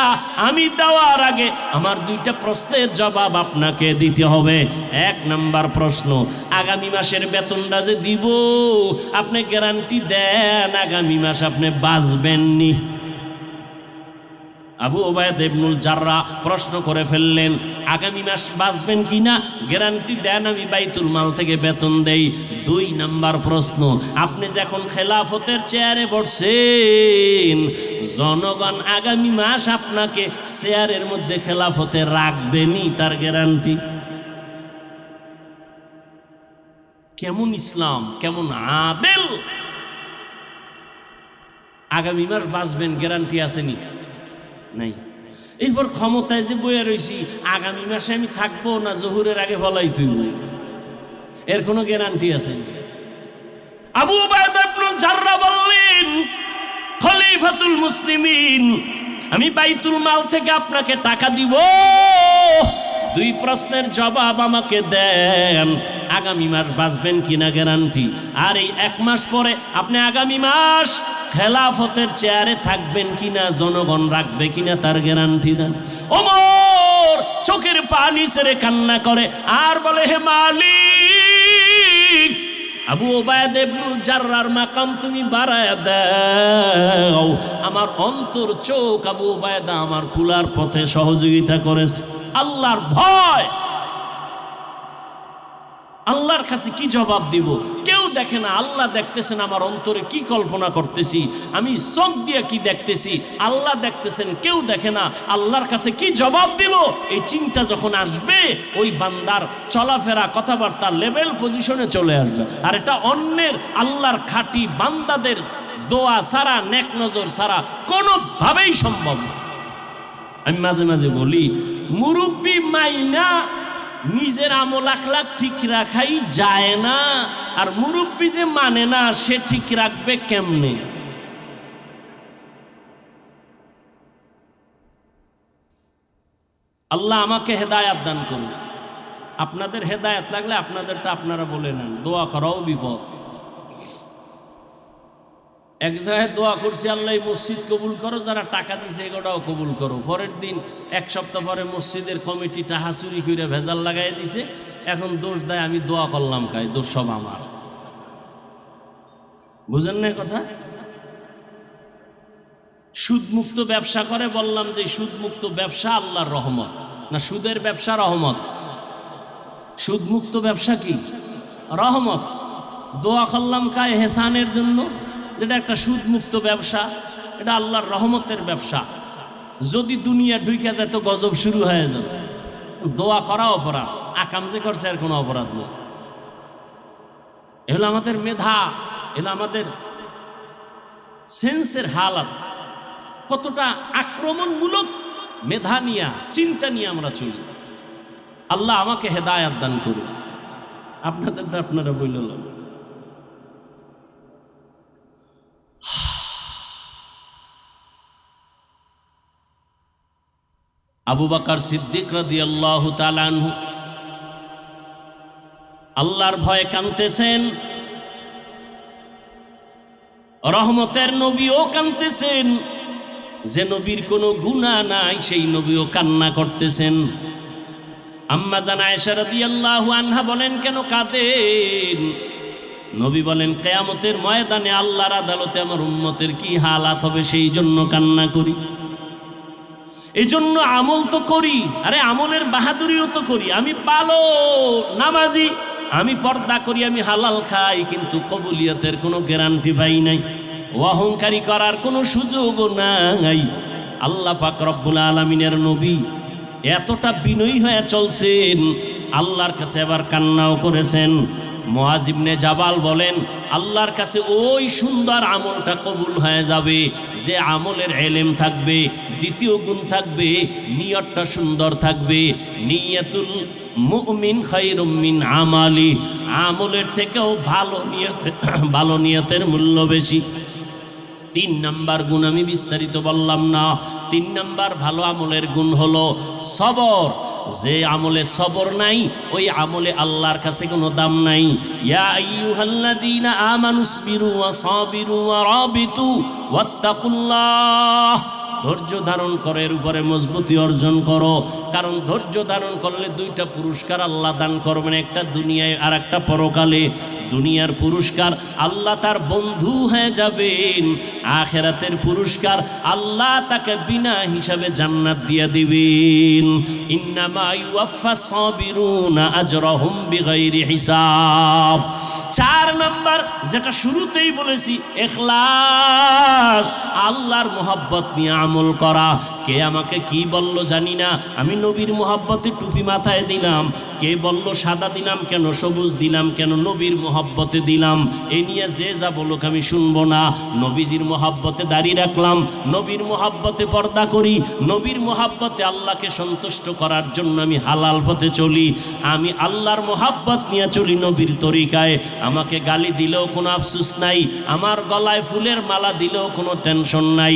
আমি দেওয়ার আগে আমার 2টা প্রশ্নের জবাব আপনাকে দিতে হবে। 1 নাম্বার প্রশ্ন, আগামী মাসের বেতনটা যে দিব, আপনি গ্যারান্টি দেন আগামী মাস আপনি বাঁচবেননি? আবু ওবায়দা ইবনুল জাররাহ প্রশ্ন করে ফেললেন, আগামী মাস বাঁচবেন কিনা গ্যারান্টি দেন, আমি বাইতুল মাল থেকে বেতন দেই। 2 নাম্বার প্রশ্ন, আপনি যখন খেলাফতের চেয়ারে বসছেন, জনগণ আগামী মাস আপনাকে চেয়ারের মধ্যে খেলাফতে রাখবেনি, তার গ্যারান্টি? কেমন ইসলাম, কেমন আদেল! আগামী মাস বাঁচবেন, গ্যারান্টি আসেনি? নাই। এরপর ক্ষমতায় যে বইয়া রয়েছি, আগামী মাসে আমি থাকবো না জহুরের আগে ফলাই তুইব, এর কোনো গ্যারান্টি আছে? আবু ওবায়দা ইবনুল জাররাহ বললেন, খলিফাতুল মুসলিমিন, আমি বাইতুল মাল থেকে আপনাকে টাকা দিব, 2 প্রশ্নের জবাব আমাকে দেন, আগামী মাস বাঁচবেন কিনা গ্যারান্টি। আর এই 1 মাস পরে আপনি আগামী মাস খেলাফতের চেয়ারে থাকবেন কিনা, জনগণ রাখবে কিনা, তার গ্যারান্টি দেন। ওমর চোখের পানি ছেড়ে কান্না করে আর বলে, হে মালিক, আবু ওবায়দা ইবনুল জাররাহর মাকাম তুমি বাড়ায় দাও। আমার অন্তর চোখ আবু ওবায়দা আমার খোলার পথে সহযোগিতা করেছে। আল্লাহর ভয়, আল্লাহর কাছে কি জবাব দিব? কেউ দেখে না, আল্লাহ দেখতেছেন আমার অন্তরে কি কল্পনা করতেছি, আমি চোখ দিয়ে কি দেখতেছি, আল্লাহ দেখতেছেন, কেউ দেখে না। আল্লাহর কাছে কি জবাব দিব, এই চিন্তা যখন আসবে, ওই বান্দার চলাফেরা কথাবার্তা লেভেল পজিশনে চলে আসবে। আর এটা অন্যের আল্লাহর খাঁটি বান্দাদের দোয়া ছাড়া, নেক নজর ছাড়া কোনোভাবেই সম্ভব না। আমি মাঝে মাঝে বলি, মুরব্বি মাইনা নিজের আমল আখলাক ঠিক রাখাই যায় না, আর মুরব্বি যে মানে না, সে ঠিক রাখবে কেমনে? আল্লাহ আমাকে হেদায়াত দান করুন। আপনাদের হেদায়াত লাগলে আপনাদেরটা আপনারা বলে নেন, দোয়া করাও বিপদ। এক জায়গায় দোয়া করছি, আল্লাহ মসজিদ কবুল করো, যারা টাকা দিছে এগুলোও কবুল করো। পরের দিন 1 সপ্তাহ পরে মসজিদের কমিটি টাকা চুরি করে ভেজাল লাগাই দিছে, এখন দোষ দেয় আমি দোয়া করলাম, কাই দোষ সব আমার। বুঝেন না কথা? সুদমুক্ত ব্যবসা করে, বললাম যে সুদমুক্ত ব্যবসা আল্লাহর রহমত না, সুদের ব্যবসা রহমত? সুদমুক্ত ব্যবসা কি? রহমত। দোয়া করলাম কায় হেসানের জন্য, যেটা একটা সুদমুক্ত ব্যবসা, এটা আল্লাহর রহমতের ব্যবসা। যদি দুনিয়া ঢুকে যায় তো গজব শুরু হয়ে যাবে। দোয়া করা অপরাধ, আকাম যে করছে আর কোনো অপরাধ নেই। এগুলো আমাদের মেধা, এগুলো আমাদের সেন্সের হালাত, কতটা আক্রমণমূলক মেধা নিয়ে চিন্তা নিয়ে আমরা চলি। আল্লাহ আমাকে হেদায়াত দান করুন। আপনাদেরটা আপনারা বললেন। আবু বকর সিদ্দিক রাদিয়াল্লাহু তাআলা আনহু আল্লাহর ভয়ে কাঁদতেছেন, রহমতের নবীও কাঁদতেছেন, যে নবীর কোনো গুনাহ নাই সেই নবীও কান্না করতেছেন। আম্মা জান আয়েশা রাদিয়াল্লাহু আনহা বলেন, কেন কাঁদেন? নবী বলেন, কিয়ামতের ময়দানে আল্লাহর আদালতে আমার উম্মতের কি হালাত হবে সেই জন্য কান্না করি। এই জন্য আমল তো করি, আরে আমলের বাহাদুরিও তো করি। আমি ভালো নামাজি, আমি পর্দা করি, আমি হালাল খাই, কিন্তু কবুলিয়তের কোনো গ্যারান্টি পাই নাই, অহংকারী করার কোনো সুযোগও নাই। আল্লাহ পাক রব্বুল আলামিনের নবী এতটা বিনয়ী হয়ে চলছেন, আল্লাহর কাছে আবার কান্নাও করেছেন। মুআজ ইবনে জাবাল বলেন, আল্লাহর কাছে ওই সুন্দর আমলটা কবুল হয়ে যাবে যে আমলের ইলম থাকবে, দ্বিতীয় গুণ থাকবে, নিয়তটা সুন্দর থাকবে। নিয়াতুল মুমিন খায়রুম মিন আমালি, আমলের থেকেও ভালো নিয়তের মূল্য বেশি। 3 নাম্বার গুণ আমি বিস্তারিত বললাম না। 3 নাম্বার ভালো আমলের গুণ হলো সবর। যে আমলে সবর নাই ওই আমলে আল্লাহর কাছে কোনো দাম নাই। ইয়া আইয়ুহাল্লাযীনা আমানুসবিরু ওয়া সাবিরু ওয়া রাবিতু ওয়াত্তাকুল্লাহ। ধৈর্য ধারণ করার উপরে মজবুতি অর্জন করো, কারণ ধৈর্য ধারণ করলে 2টা পুরস্কার আল্লাহ দান করবেন, একটা দুনিয়ায় আর একটা পরকালে। দুনিয়ার পুরস্কার আল্লাহ তার বন্ধু হয়ে যাবেন, আখিরাতের পুরস্কার আল্লাহ তাকে বিনা হিসাবে জান্নাত দিয়ে দিবেন। ইন্নামা ইউওয়াফাস সাবিরুনা আজরাহুম বিগাইরি হিসাব। 4 নাম্বার, যেটা শুরুতেই বলেছি, ইখলাস, আল্লাহর মোহাব্বত নিয়ে আমল করা। কে আমাকে কি বলল জানি না, আমি নবীর মোহাব্বতে টুপি মাথায় দিলাম। কে বলল সাদা দিলাম কেন, সবুজ দিলাম কেন, নবীর মোহাব্বতে দিলাম। এ নিয়ে যে যা বলুক আমি শুনবো না। নবীজির মোহাব্বতে দাঁড়িয়ে রাখলাম, নবীর মোহাব্বতে পর্দা করি, নবীর মোহাব্বতে আল্লাহকে সন্তুষ্ট করার জন্য আমি হালাল পথে চলি। আমি আল্লাহর মোহাব্বত নিয়ে চলি নবীর তরিকায়। আমাকে গালি দিলেও কোনো আফসোস নাই, আমার গলায় ফুলের মালা দিলেও কোনো টেনশন নাই।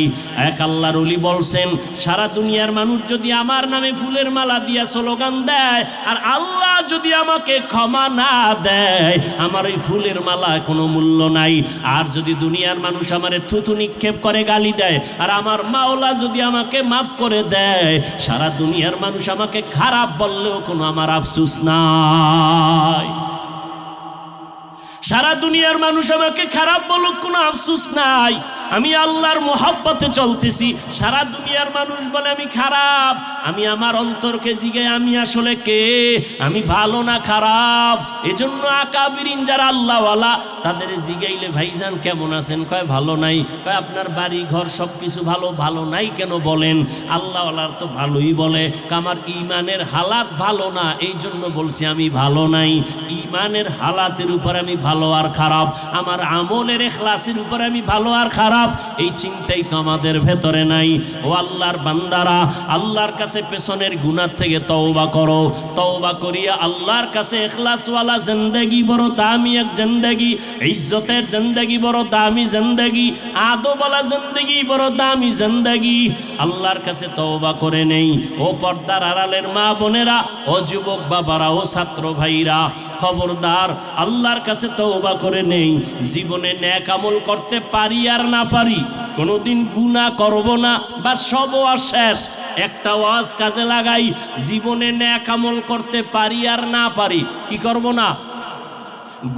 এক আল্লাহর ওলি বলছেন, সারা দুনিয়ার মানুষ যদি আমার নামে ফুলের মালা দিয়া স্লোগান দেয়, আর আল্লাহ যদি আমাকে ক্ষমা না দেয়, আমার এই ফুলের মালায় কোনো মূল্য নাই। আর যদি দুনিয়ার মানুষ আমারে থুতু নিক্ষেপ করে গালি দেয়, আর আমার মাওলা যদি আমাকে মাফ করে দেয়, সারা দুনিয়ার মানুষ আমাকে খারাপ বললেও কোনো আমার আফসোস নাই। সারা দুনিয়ার মানুষ আমাকে খারাপ বলুক, কোনো আফসোস নাই। আমি আল্লাহর মোহাব্বতে চলতেছি। সারা দুনিয়ার মানুষ বলে আমি খারাপ, আমি আমার অন্তরকে জিগাই আমি আসলে কে, আমি ভালো না খারাপ। এজন্য আকাবিরিন যারা আল্লাহওয়ালা তাদের জিগাইলে, ভাইজান কেমন আছেন, কয় ভালো নাই। কয় আপনার বাড়ি ঘর সব কিছু ভালো, ভালো নাই কেন বলেন? আল্লাহওয়ালার তো ভালোই বলে। আমার ইমানের হালাত ভালো না, এই জন্য বলছি আমি ভালো নাই। ইমানের হালাতের উপর আমি ভালো আর খারাপ, আমার আমলের ইখলাসের উপর আমি ভালো আর খারাপ, এই চিন্তাই তো আমাদের ভেতরে নাই। ও আল্লাহর বান্দারা, আল্লাহর কাছে পেছনের গুনাহ থেকে তওবা করো। তওবা করিয়া আল্লাহর কাছে ইখলাসওয়ালা জিন্দেগি বড় দামি এক জিন্দেগি, ইজ্জতের জিন্দেগি বড় দামি জিন্দেগি, আদবওয়ালা জিন্দেগি বড় দামি জিন্দেগি। আল্লাহর কাছে তওবা করে নেই। ও পর্দার আড়ালের মা বোনেরা, ও যুবক বাবারা, ও ছাত্র ভাইরা, খবরদার, আল্লাহর কাছে তওবা করে নেই। জীবনে নেক আমল করতে পারি আর না পারি, কোনোদিন গুনাহ করব না, বা সব ওয়াজ শেষ, একটা ওয়াজ কাজে লাগাই। জীবনে নেক আমল করতে পারি আর না পারি, কি করব না?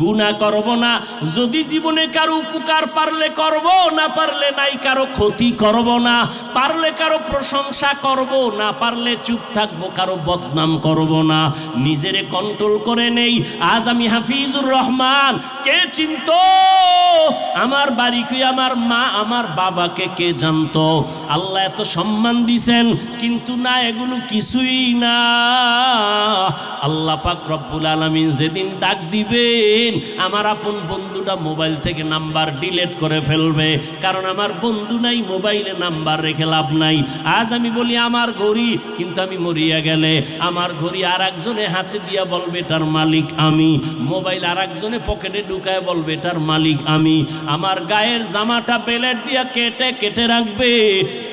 গুনাহ করব না। যদি জীবনে কারো উপকার পারলে করব, না পারলে নাই, কারো ক্ষতি করব না, পারলে কারো প্রশংসা করব, না পারলে চুপ থাকবো, কারো বদনাম করব না। নিজেরে কন্ট্রোল করে নেই। আজ আমি হাফিজুর রহমান, কে চিনতো? আমার বাড়ি কি, আমার মা আমার বাবাকে কে জানতো? আল্লাহ এত সম্মান দিছেন, কিন্তু না, এগুলো কিছুই না। আল্লাহ পাক রব্বুল আলামিন যেদিন ডাক দিবেন, আমার আপন বন্ধুটা মোবাইল থেকে নাম্বার ডিলিট করে ফেলবে, কারণ আমার বন্ধু নাই, মোবাইলে নাম্বার রেখে লাভ নাই। আজ আমি বলি আমার ঘড়ি, কিন্তু আমি মরিয়া গেলে আমার ঘড়ি আর একজনে হাতে দিয়া বলবে এটার মালিক আমি, মোবাইল আর একজনে পকেটে ঢুকায় বলবে এটার মালিক আমি। আমার গায়ের জামাটা বেলেট দিয়া কেটে কেটে রাখবে,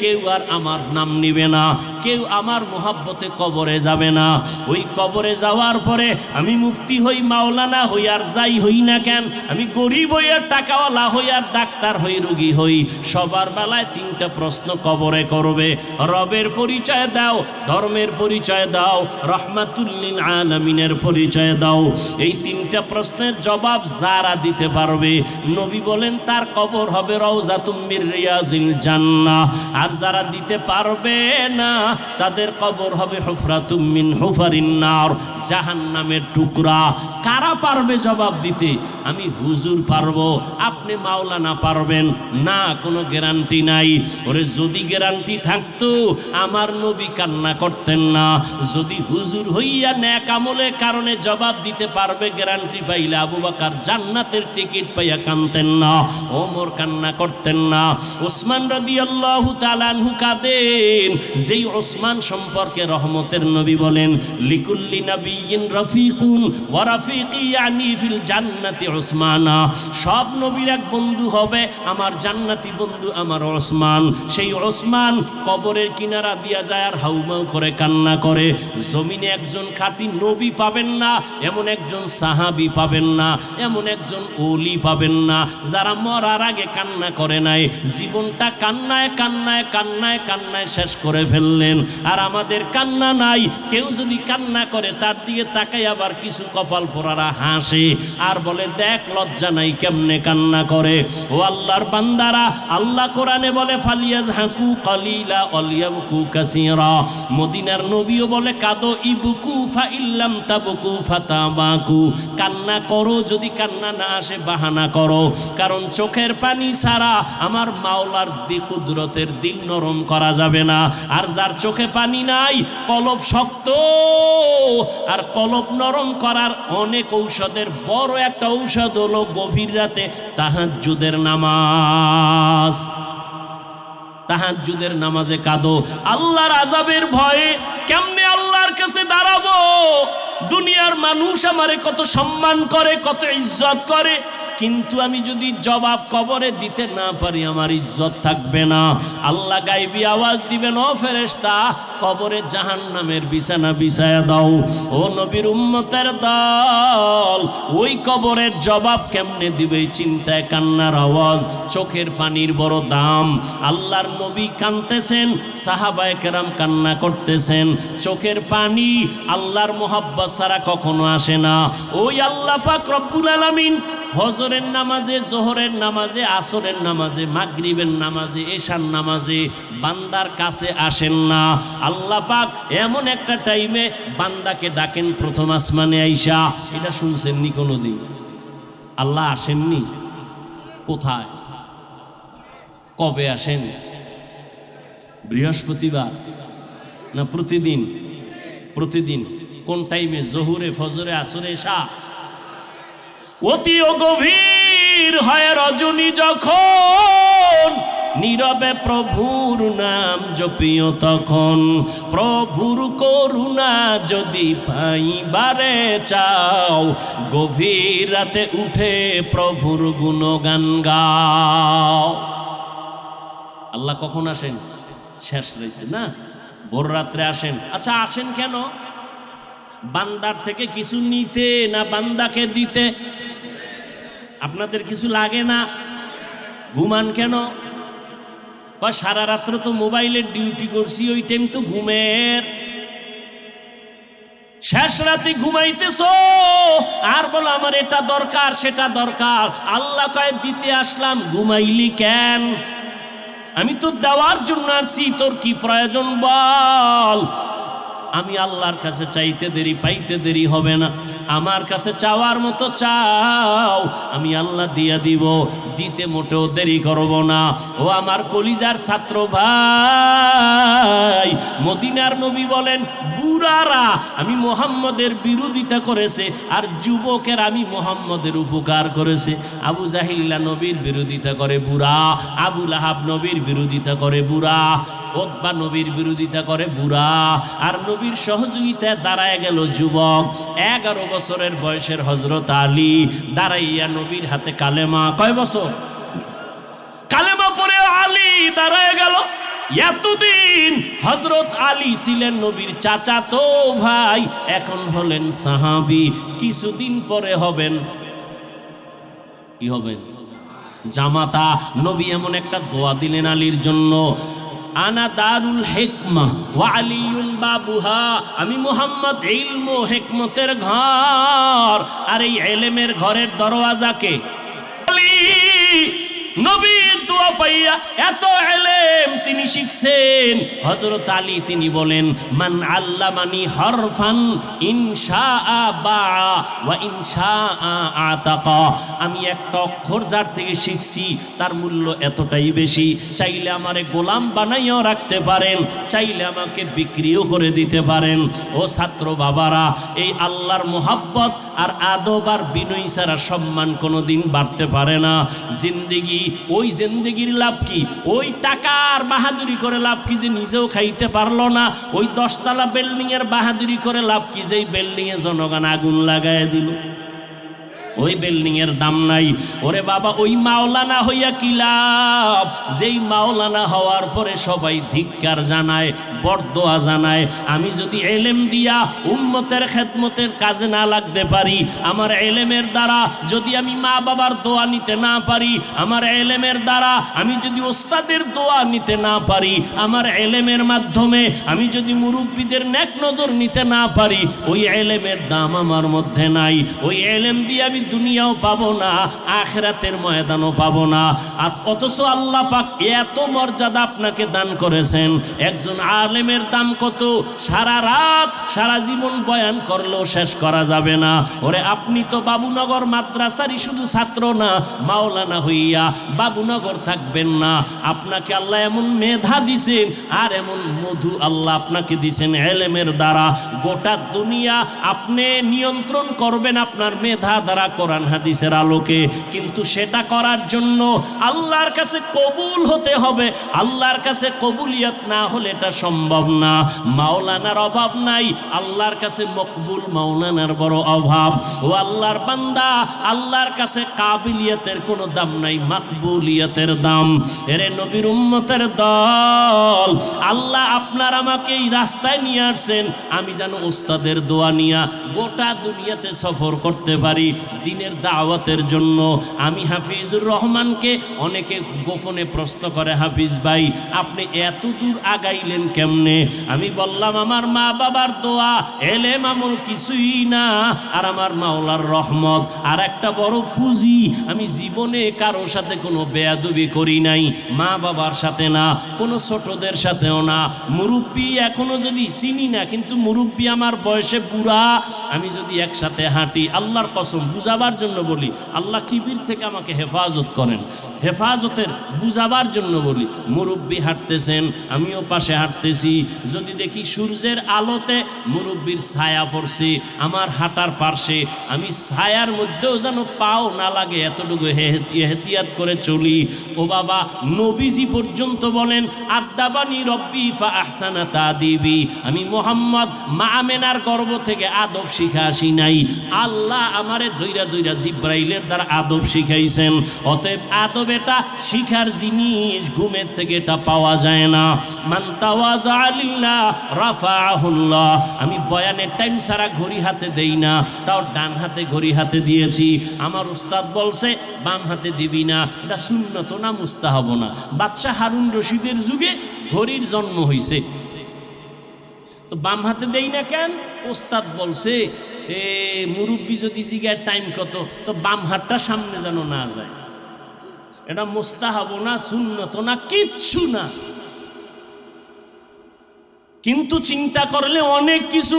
কেউ আর আমার নাম নিবে না, কেউ আমার মোহাব্বতে কবরে যাবে না। ওই কবরে যাওয়ার পরে আমি মুফতি হই, মাওলানা হই, আর যাই হই না কেন, আমি গরিব হই আর টাকাওয়ালা হই আর ডাক্তার হই, রুগী হই, সবার বেলায় তিনটা প্রশ্ন কবরে করবে। রবের পরিচয় দাও, ধর্মের পরিচয় দাও, রহমাতুল লিল আলামিনের পরিচয় দাও। এই তিনটা প্রশ্নের জবাব যারা দিতে পারবে, নবী বলেন তার কবর হবে রাউযাতুম মির রিয়াজিল জান্নাহ। আর যারা দিতে পারবে না, তাদের কবর হবে হুফরাতুম মিন হুফারিন নার, জাহান্নামের টুকরা। কারা পারবে জবাব দিতে? আমি হুজুর পারবো, আপনি মাওলানা পারবেন না, কোনো গ্যারান্টি নাই। ওরে যদি গ্যারান্টি থাকতো আমার নবী কান্না করতেন না। যদি হুজুর হইয়া নেক আমলের কারণে জবাব দিতে পারবে গ্যারান্টি পাইলে আবু বকর জান্নাতের টিকিট পাইয়া কানতেন না, ওমর কান্না করতেন না, ওসমান রাদিয়াল্লাহু তাআলা আনহু কাঁদেন। যেই ওসমান সম্পর্কে রহমতের নবী বলেন লিকুল্লি নাবিয়্যিন রাফিকুন ওয়া রাফিকি ইয়ানি ফিল জান্নাতি ওসমানা। সব নবীর এক বন্ধু হবে, আমার জান্নাতি বন্ধু আমার ওসমান। সেই ওসমান কবরের কিনারা দিয়া যায় আর হাউমাউ করে কান্না করে। জমিনে একজন খাঁটি নবী পাবেন না, এমন একজন সাহাবী পাবেন না, এমন একজন ওলি পাবেন না যারা মরার আগে কান্না করে নাই, জীবনটা কান্নায় কান্নায় কান্নায় কান্নায় শেষ করে ফেললেন। আর আমাদের কান্না নাই। কেউ যদি কান্না করে তার দিকে তাকাই আবার কিছু কপাল পোড়ারা হাসে আর বলে দেখ লজ্জা নাই কেমনে কান্না করে। ও আল্লাহর বান্দারা, আল্লাহ কোরআনে বলে ফালিয়াজহাকু কালিলা ওয়ালিয়াবকু কাসীরা। মদিনার নবীও বলে কাদো ইবকু ফাইল্লাম তাবকু ফাতাবাকু। কান্না করো, যদি কান্না না আসে বাহানা করো, কারণ চোখের পানি ছাড়া আমার মাওলার কুদরতের দিল নরম করা যাবে না। আর যার চোখে পানি নাই, কলব শক্ত, আর কলব নরম করার অনেক ঔষধের বড় একটা ঔষধ হলো গভীর রাতে তাহাজ্জুদের নামাজ। তাহাজ্জুদের নামাজে কাঁদো। আল্লাহর আযাবের ভয়ে কেমনে আল্লাহর কাছে দাঁড়াবো? দুনিয়ার মানুষ আমারে কত সম্মান করে, কত ইজ্জত করে, কিন্তু আমি যদি জবাব কবরে দিতে না পারি আমার ইজ্জত থাকবে না। আল্লাহ গায়বী আওয়াজ দিবেন, ও ফেরেশতা কবরে জাহান্নামের বিছানা বিছায়া দাও। ও নবীর উম্মতের দল, ওই কবরের জবাব কেমনে দিবে চিন্তায় কান্নার আওয়াজ, চোখের পানির বড় দাম। আল্লাহর নবী কাঁদতেছেন, সাহাবায়ে কেরাম কান্না করতেছেন। চোখের পানি আল্লাহর মোহাব্বত ছাড়া কখনো আসে না। ওই আল্লাহ পাক রব্বুল আলামিন ফজরের নামাজে, জোহরের নামাজে, আসরের নামাজে, মাগরিবের নামাজে, এশার নামাজে বান্দার কাছে আসেন না। আল্লাহ পাক এমন একটা টাইমে বান্দাকে ডাকেন প্রথম আসমানে আইসা। এটা শুনছেননি কোনোদিন? আল্লাহ আসেননি? কোথায়, কবে আসেন? বৃহস্পতিবার না প্রতিদিন? প্রতিদিন। কোন টাইমে? জোহরে, ফজরে, আসরে, এশা। অতি গভীর হয় রজনী যখন, নীরবে প্রভুর নাম জপিও তখন। প্রভুর করুণা যদি পাইবারে চাও, গভীর রাতে উঠে প্রভুর গুণগান গাও। আল্লাহ কখন আসেন? শেষ রাতে না, ভোর রাত্রে আসেন। আচ্ছা আসেন কেন? বান্দার থেকে কিছু নিতে না বান্দাকে দিতে? আপনাদের কিছু লাগে না? ঘুমান কেন? সারা রাত্র তো মোবাইলের ডিউটি করছি, ওই টাইম তো ঘুমের। শেষ রাতে ঘুমাইতেছো আর বলো আমার এটা দরকার সেটা দরকার। আল্লাহ কয় দিতে আসলাম, ঘুমাইলি কেন? আমি তো দেওয়ার জন্য আসছি, তোর কি প্রয়োজন বল। আমি আল্লাহর কাছে চাইতে দেরি পাইতে দেরি হবে না, আমার কাছে চাওয়ার মতো চাও, আমি আল্লাহ দিয়া দিব, দিতে মোটেও দেরি করব না। ও আমার কলিজার ছাত্র ভাই, মদিনার নবী বলেন বুড়ারা আমি মুহাম্মদের বিরোধিতা করেছে আর যুবকের আমি মুহাম্মদের উপকার করেছে। আবু জাহিল্লা নবীর বিরোধিতা করে বুড়া, আবু লাহাব নবীর বিরোধিতা করে বুড়া, উতবা নবীর বিরোধিতা করে বুড়া, আর নবীর সহযোগিতায় দাঁড়ায় গেল যুবক। 11 বছরের বয়সের হযরত আলী দাঁড়াইয়া নবীর হাতে কালেমা, কয় বছর কালেমা পড়ে আলী দাঁড়ায় গেল। এতদিন হযরত আলী ছিলেন নবীর চাচাতো ভাই, এখন হলেন সাহাবী, কিছুদিন পরে হবেন কি হবেন? জামাতা। নবী এমন একটা দোয়া দিলেন আলীর জন্য, আনা দারুল হিকমা ওয়া আলিয়ুন বাবুহা, আমি মুহাম্মদ ইলম ও হিকমতের ঘর, আর এই ইলমের ঘরের দরওয়াজাকে আলী। নবীর দোয়া পাইয়া এত ইলম তিনি শিখছেন। হযরত আলী তিনি বলেন মান আল্লামানি হরফান ইনশাআ বাআ ওয়া ইনশাআ আতাকা, আমি একটা অক্ষর যার থেকে শিখছি তার মূল্য এতটাই বেশি, চাইলে আমারে গোলাম বানাইয়াও রাখতে পারেন, চাইলে আমাকে বিক্রিও করে দিতে পারেন। ও ছাত্র বাবারা, এই আল্লাহর মোহাব্বত আর আদব আর বিনয় ছাড়া সম্মান কোনোদিন বাড়তে পারে না। জিন্দেগি, ওই জিন্দেগির লাভ কি? ওই টাকার বাহাদুরি করে লাভ কি যে নিজেও খাইতে পারলো না? ওই 10 তলা বিল্ডিং এর বাহাদুরি করে লাভ কি যে বিল্ডিং এ জনগণ আগুন লাগায় দিল? ওই বিল্ডিং এর দাম নাই। ওরে বাবা, ওই মাওলানা হইয়া কি লাভ, যেই মাওলানা হওয়ার পরে সবাই ধিক্কার জানায়, বরদোয়া জানায়। আমি যদি ইলম দিয়া উম্মতের খেদমতের কাজে না লাগতে পারি, আমার ইলমের দ্বারা যদি আমি মা বাবার দোয়া নিতে না পারি, আমার ইলমের দ্বারা আমি যদি ওস্তাদের দোয়া নিতে না পারি, আমার ইলমের মাধ্যমে আমি যদি মুরব্বীদের নেক নজর নিতে না পারি, ওই ইলমের দাম আমার মধ্যে নাই। ওই ইলম দিয়ে আমি দুনিয়াও পাবো না, আখিরাতের ময়দানও পাবো না। আর অথচ আল্লাহ পাক এত মর্যাদা আপনাকে দান করেছেন। একজন আলেমের দাম কত? সারা রাত সারা জীবন বয়ান করলেও শেষ করা যাবে না। ওরে আপনি তো বাবুনগর মাদ্রাসারই শুধু ছাত্র না, মাওলানা হইয়া বাবুনগর থাকবেন না। আপনাকে আল্লাহ এমন মেধা দিছেন আর এমন মধু আল্লাহ আপনাকে দিছেন ইলমের দ্বারা। গোটা দুনিয়া আপনি নিয়ন্ত্রণ করবেন আপনার মেধা দ্বারা, কোরআন হাদিসের আলোকে। কিন্তু সেটা করার জন্য আল্লাহর কাছে কবুল হতে হবে। আল্লাহর কাছে কবুলিয়ত না হলে এটা সম্ভব না। মাওলানার অভাব নাই, আল্লাহর কাছে মকবুল মাওলানার বড় অভাব। ও আল্লাহর বান্দা, আল্লাহর কাছে কাবিলিয়তের কোনো দাম নাই, মাকবুলিয়তের দাম। এরে নবীর উম্মতের দল, আল্লাহ আপনার আমাকে এই রাস্তায় নিয়ে আসছেন আমি যেন ওস্তাদের দোয়া নিয়া গোটা দুনিয়াতে সফর করতে পারি দিনের দাওয়াতের জন্য। আমি হাফিজুর রহমানকে অনেকে গোপনে প্রশ্ন করে, হাফিজ ভাই আপনি এত দূর আগাইলেন কেমনে? আমি বললাম আমার মা বাবার দোয়া, এলেম আমল কিছুই না, আর আমার মাওলার রহমত। আর একটা বড় পুঁজি, আমি জীবনে কারো সাথে কোনো বেয়াদবি করি নাই, মা বাবার সাথে না, কোনো ছোটদের সাথেও না। মুরব্বী এখনো যদি চিনি না, কিন্তু মুরব্বী আমার বয়সে বুড়া, আমি যদি একসাথে হাঁটি, আল্লাহর কসম বুঝাবার জন্য বলি, আল্লাহ কিবির থেকে আমাকে হেফাজত করেন, হেফাজতের বুঝাবার জন্য বলি। মুরব্বী হাঁটতেছেন, আমিও পাশে হাঁটতেছি, যদি দেখি সূর্যের আলোতে মুরব্বীর ছায়া পড়ছে আমার হাঁটার পার্শ্বে, আমি ছায়ার মধ্যেও যেন পাও না লাগে এতটুকু এহতিয়াত করে চলি। ও বাবা, নবীজি পর্যন্ত বলেন আদাবানি রব্বি ফা আহসানা তাদিবি, আমি মুহাম্মদ মা আমেনার গর্ভ থেকে আদব শিখা আসি নাই, আল্লাহ আমারে দইরা দইরা জিব্রাইলের দ্বারা আদব শিখাইছেন। অতএব আদব এটা শিখার জিনিস, ঘুমের থেকে এটা পাওয়া যায় না। মান তাওয়াজা লিল্লাহ রাফাআহুল্লাহ। আমি বয়ানের টাইম ছাড়া ঘড়ি হাতে দেই না, তাও ডান হাতে ঘড়ি হাতে দিয়েছি। আমার উস্তাদ বলছে বাম হাতে দিবি না, এটা সুন্নত না মুস্তাহাব না। বাদশাহ হারুন রশিদের যুগে ঘড়ির জন্ম হইছে, তো বাম হাতে দেই না কেন? ওস্তাদ বলছে মুরব্বী যদি জিগায় টাইম কত, তো বাম হাতটা সামনে যেন না যায়। এটা মুস্তাহাব না, সুন্নত না, কিচ্ছু না, কিন্তু চিন্তা করলে অনেক কিছু।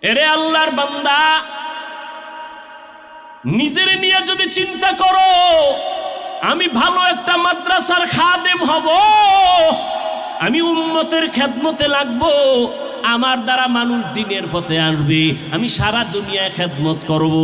এরে আল্লাহর বান্দা, নিজের নিয়ে যদি চিন্তা করো আমি ভালো একটা মাদ্রাসার খাদেম হব, আমি উম্মতের খেদমতে লাগবো, আমার দ্বারা মানুষ দিনের পথে আসবে, আমি সারা দুনিয়ায় খেদমত করব,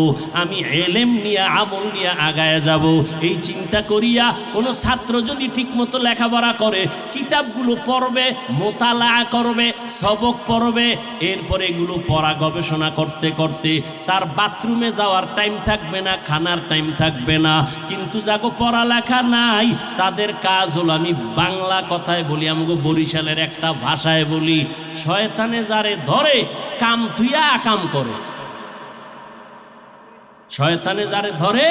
আমি এলেম নিয়ে আমল নিয়ে আগায় যাব, এই চিন্তা করিয়া কোনো ছাত্র যদি ঠিকমতো লেখাপড়া করে, কিতাবগুলো পড়বে, মোতালা করবে, সবক পড়বে, এরপরে এগুলো পড়া গবেষণা করতে করতে তার বাথরুমে যাওয়ার টাইম থাকবে না, খানার টাইম থাকবে না। কিন্তু যাগো পড়ালেখা নাই তাদের কাজ হলো, আমি বাংলা কথায় বলি, আমাকে বরিশালের একটা ভাষায় বলি, শয়তানে যারে ধরে কাম থুইয়া আকাম করে। শয়তানে যারে ধরে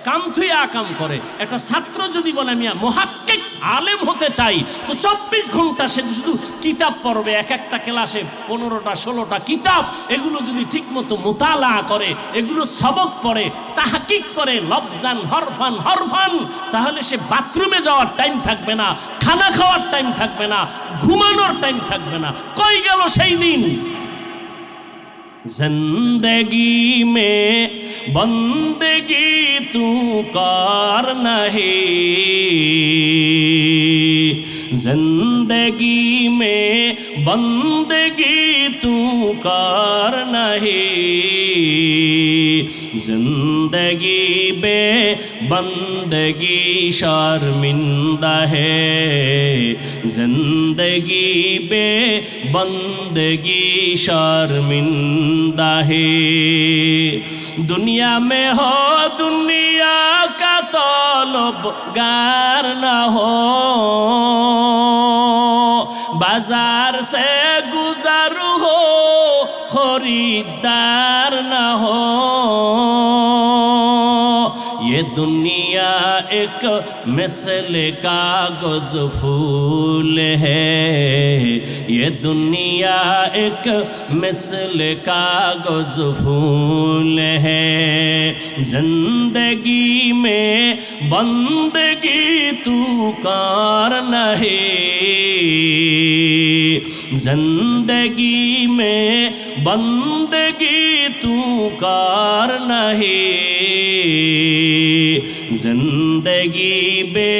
কাম থুইয়া আকাম করে। একটা ছাত্র যদি বলে আমি মুহাক্কিক আলেম হতে চাই, তো 24 ঘন্টা সে শুধু কিতাব পড়বে, এক একটা ক্লাসে 15টা 16টা কিতাব, এগুলো যদি ঠিকমতো মুতালা করে, এগুলো সবক পড়ে, তাহকিক করে, লফজান হরফান হরফান, তাহলে সে বাথরুমে যাওয়ার টাইম থাকবে না, খানা খাওয়ার টাইম থাকবে না, ঘুমানোর টাইম থাকবে না। কই গেল সেই দিন? जिंदगी में बंदगी तू कर नहीं, जिंदगी में बंदगी तू कर नहीं, जिंदगी बे बंदगी शर्मिंदा है, जिंदगी बे बंदगी शर्मिंदा है। दुनिया में हो दुनिया का तलबगार न हो, बाजार से गुजर हो खरीदार न हो, ये दुनिया एक मिसल कागज फूल है, ये दुनिया एक मिसल कागज फूल है, जिंदगी में बंदगी तू कर नहीं, जिंदगी में बंदगी तू कर नहीं, जिंदगी बे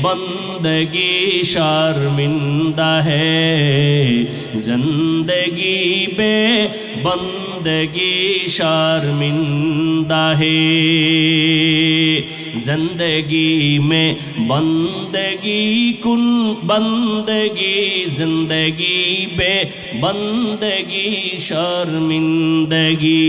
बंदगी शर्मिंदा है, जिंदगी बे बंदगी शर्मिंदा है, जिंदगी में बंदगी कुन बंदगी, जिंदगी बे बंदगी शर्मिंदगी।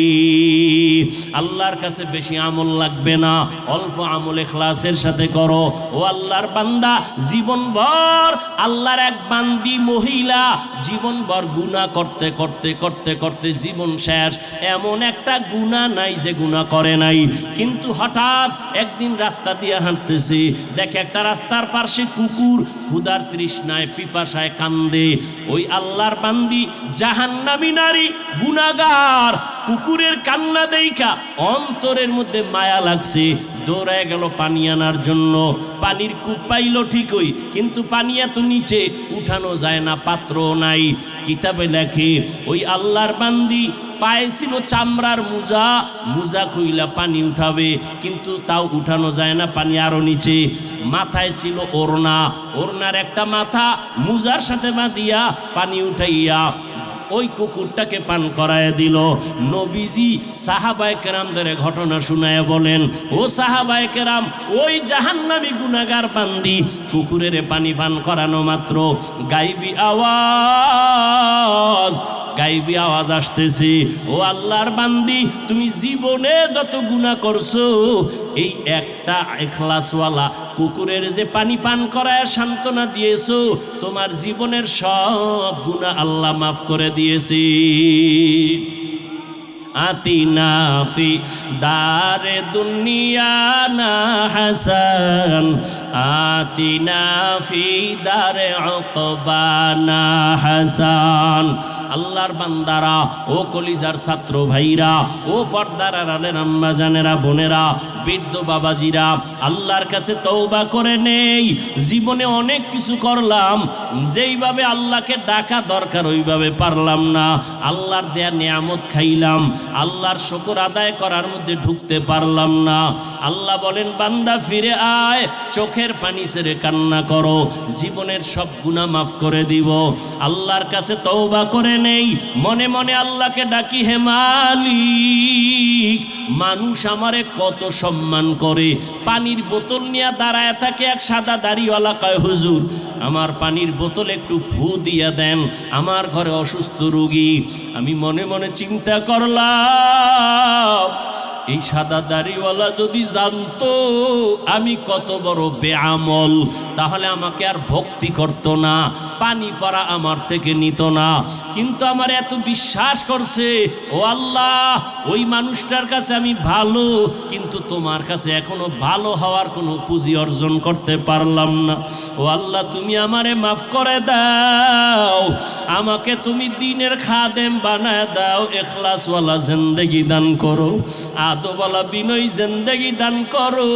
আল্লাহর কাছে বেশি আমল লাগবে না, অল্প আমল ইখলাসের সাথে করো। ও আল্লাহর বান্দা, জীবনভর আল্লাহর এক বান্দি মহিলা জীবনভর গুনাহ করতে করতে করতে করতে জীবন শেষ, এমন একটা গুনাহ নাই যে গুনাহ করে নাই। কিন্তু হঠাৎ একদিন রাস্তা দিয়ে হাঁটতেছে, দেখে একটা রাস্তার পাশে কুকুর ক্ষুধার তৃষ্ণায় পিপাসায় কান্দে। ওই আল্লাহর বান্দি জাহান্নামী নারী গুনাহগার, কুকুরের কান্না দেইখা অন্তরের মধ্যে মায়া লাগছে, দৌড়ায় গেল পানি আনার জন্য। পানির কূপ পাইল ঠিকই, কিন্তু পানি এত নিচে উঠানো যায় না, পাত্রও নাই। কিতাবে লেখে ওই আল্লাহর বান্দি পায়ে ছিল চামড়ার মোজা, মোজা খুইলা পানি উঠাবে, কিন্তু তাও উঠানো যায় না, পানি আরো নিচে। মাথায় ছিল ওড়না, ওড়নার একটা মাথা মোজার সাথে বাঁধিয়া পানি উঠাইয়া ওই কুকুরটাকে পান করায় দিল। নবীজি সাহাবায়ে কেরামদের ঘটনা শুনায় বলেন, ও সাহাবায়ে কেরাম, ওই জাহান্নামী গুনাহগার বান্দি কুকুরের পানি পান করানো মাত্র গায়বী আওয়াজ, গায়বী আওয়াজ আসতেছে, ও আল্লাহর বান্দি, তুমি জীবনে যত গুনাহ করছো, এই একটা ইখলাসওয়ালা কুকুরের যে পানি পান করায় সান্ত্বনা দিয়েছো, তোমার জীবনের সব গুনাহ আল্লাহ মাফ করে দিয়েছি। আতিনা ফি দারে দুনিয়া না হাসান আতিনা ফি দারে উকবানা হাসান। আল্লাহর বান্দারা, ও কলিজার ছাত্র ভাইরা, ও পর্দার আড়ালের আম্মা জানেরা, বোনেরা, বৃদ্ধ বাবাজিরা, আল্লাহর কাছে তওবা করে নেই। জীবনে অনেক কিছু করলাম, যেইভাবে আল্লাহকে ডাকা দরকার ওইভাবে পারলাম না। আল্লাহর দেয়া নিয়ামত খাইলাম, আল্লাহর শুকর আদায় করার মধ্যে ঢুকতে পারলাম না। আল্লাহ বলেন, বান্দা ফিরে আয়, চোখের পানি ছেড়ে কান্না করো, জীবনের সব গুনাহ মাফ করে দিব। আল্লাহর কাছে তওবা করে নেই, মনে মনে আল্লাহকে ডাকি, হে মালিক, মানুষ আমারে কত সম্মান করে। পানির বোতল নিয়ে দাঁড়ায় থাকে এক সাদা দাড়িওয়ালা, কয় হুজুর আমার পানির বোতল একটু ফু দিয়া দেন, আমার ঘরে অসুস্থ রোগী। আমি মনে মনে চিন্তা করলাম, এই সাদা দাড়িওয়ালা যদি জানতো আমি কত বড় বেআমল, তাহলে আমাকে আর ভক্তি করতো না, পানি পড়া আমার থেকে নিত না। কিন্তু আমার এত বিশ্বাস করছে, ও আল্লাহ, ওই মানুষটার কাছে আমি ভালো, কিন্তু তোমার কাছে এখনো ভালো হওয়ার কোনো পুঁজি অর্জন করতে পারলাম না। ও আল্লাহ, তুমি আমারে মাফ করে দাও, আমাকে তুমি দ্বীনের খাদেম বানায় দাও, ইখলাসওয়ালা জিন্দেগি দান করো, আদবওয়ালা বিনয়ী জিন্দেগি দান করো।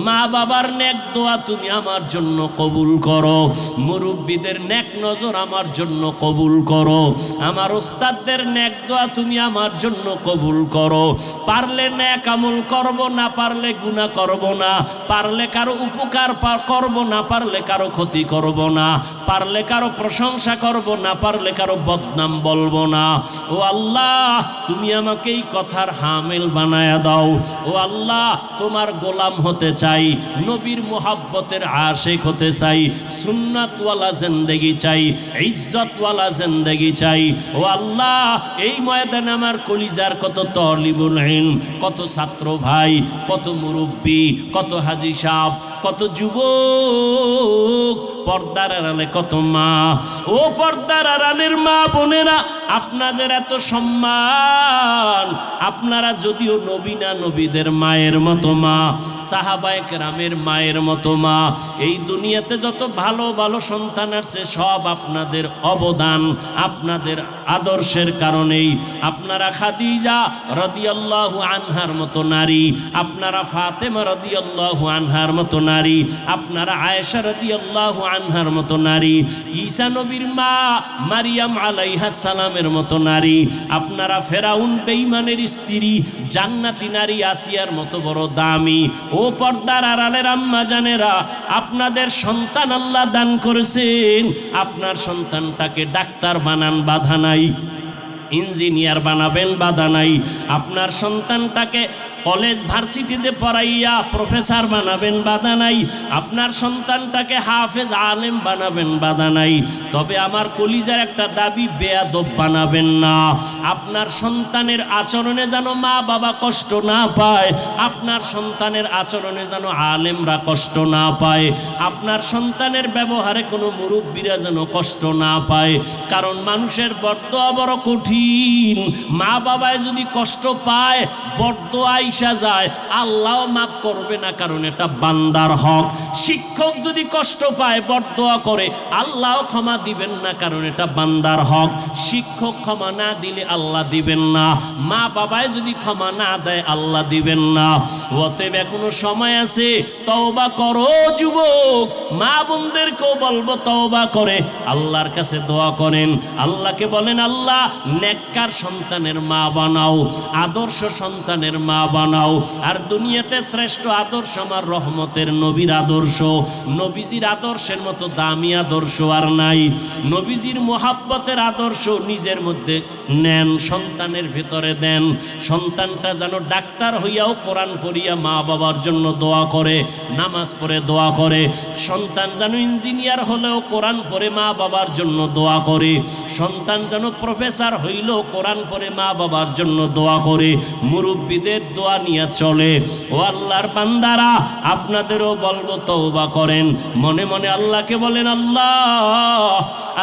মা বাবার নেক দোয়া তুমি আমার জন্য কবুল করো, মুরব্বীদের নেক নজর আমার জন্য কবুল করো, আমার ওস্তাদদের নেক দোয়া তুমি আমার জন্য কবুল করো। পারলে নেক আমল করব, না পারলে গুনাহ করব না, পারলে কারো উপকার করব, না পারলে কারো ক্ষতি করব না, পারলে কারো প্রশংসা করব, না পারলে কারো বদনাম বলবো না। ও আল্লাহ, তুমি আমাকে এই কথার হামিল বানায়া দাও। ও আল্লাহ, তোমার গোলাম হতে চাই, নবীর মুহাব্বতের আশিক হতে চাই, সুন্নাতওয়ালা জিন্দেগি চাই, ইজ্জতওয়ালা জিন্দেগি চাই। ও আল্লাহ, এই ময়দানে আমার কলিজার কত তালিবুল ইলম, কত ছাত্র ভাই, কত মুরব্বী, কত হাজী সাহেব, কত যুবক, পর্দার আড়ালে কত মা, ও পর্দার আড়ালের মা বোনেরা, আপনাদের এত সম্মান। আপনারা যদিও নবী না, নবীদের মায়ের মতো মা, সাহাবায়ে কেরামের মায়ের মতো মা। এই দুনিয়াতে যত ভালো ভালো সন্তান আছে সব আপনাদের অবদান, আপনাদের আদর্শের কারণেই। আপনারা খাদিজা রাদিয়াল্লাহু আনহার মতো নারী, আপনারা ফাতেমা রাদিয়াল্লাহু আনহার মতো নারী, আপনারা আয়েশা রাদিয়াল্লাহু আনহার মতো নারী, ঈসা নবীর মা মারিয়াম আলাইহাস সালামের মতো নারী, আপনারা ফেরাউন বেঈমানের স্ত্রী জান্নাতি নারী আসিয়ার মতো বড় দামি। ও পর্দার আড়ালের আম্মা জানেরা, আপনাদের সন্তান আল্লাহ দান করেছেন, আপনার সন্তানটাকে ডাক্তার বানান, বাধা নাই, ইঞ্জিনিয়ার বানাবেন, বাধা নাই। আপনার সন্তানটাকে কলেজ ভার্সিটিতে পড়াইয়া প্রফেসর বানাবেন, বাধা নাই। আপনার সন্তানটাকে হাফেজ আলেম বানাবেন, বাধা নাই। তবে আমার কলিজার একটা দাবি, বেয়াদব বানাবেন না। আপনার সন্তানের আচরণে যেন মা বাবা কষ্ট না পায়, আপনার সন্তানের আচরণে যেন আলেমরা কষ্ট না পায়, আপনার সন্তানের ব্যবহারে কোনো মুরব্বীরা যেন কষ্ট না পায়। কারণ মানুষের বরদোয়া বড় কঠিন। মা বাবায় যদি কষ্ট পায়, বরদোয়া যায়, আল্লাহ মাফ করবে না, কারণ এটা বান্দার হক। শিক্ষক যদি কষ্ট পায়, বরদোয়া করে, আল্লাহ ক্ষমা দিবেন না, কারণ এটা বান্দার হক। শিক্ষক ক্ষমা না দিলে আল্লাহ দিবেন না, মা বাবায় যদি ক্ষমা না দেয় আল্লাহ দিবেন না। অতএব এখনো সময় আছে, তওবা করো যুবক। মা বোনদেরকেও বলবো তওবা করে আল্লাহর কাছে দোয়া করেন, আল্লাহকে বলেন, আল্লাহ নেককার সন্তানের মা বানাও, আদর্শ সন্তানের মা বানাও। আর দুনিয়াতে শ্রেষ্ঠ আদর্শ আমার রহমতের নবীর আদর্শ। নবীজির আদর্শের মতো দামি আদর্শ আর নাই। নবীজির মোহাব্বতের আদর্শ নিজের মধ্যে নেন, সন্তানের ভেতরে দেন। সন্তানটা যেন ডাক্তার হইয়াও কোরআন পড়িয়া মা বাবার জন্য দোয়া করে, নামাজ পড়ে দোয়া করে। সন্তান যেন ইঞ্জিনিয়ার হলেও কোরআন পড়ে মা বাবার জন্য দোয়া করে। সন্তান যেন প্রফেসর হইলেও কোরআন পড়ে মা বাবার জন্য দোয়া করে। মুরব্বীদের দোয়া দোয়া নিয়ে চলে। ও আল্লাহর বান্দারা, আপনাদেরও বলবো তওবা করেন। মনে মনে আল্লাহকে বলেন, আল্লাহ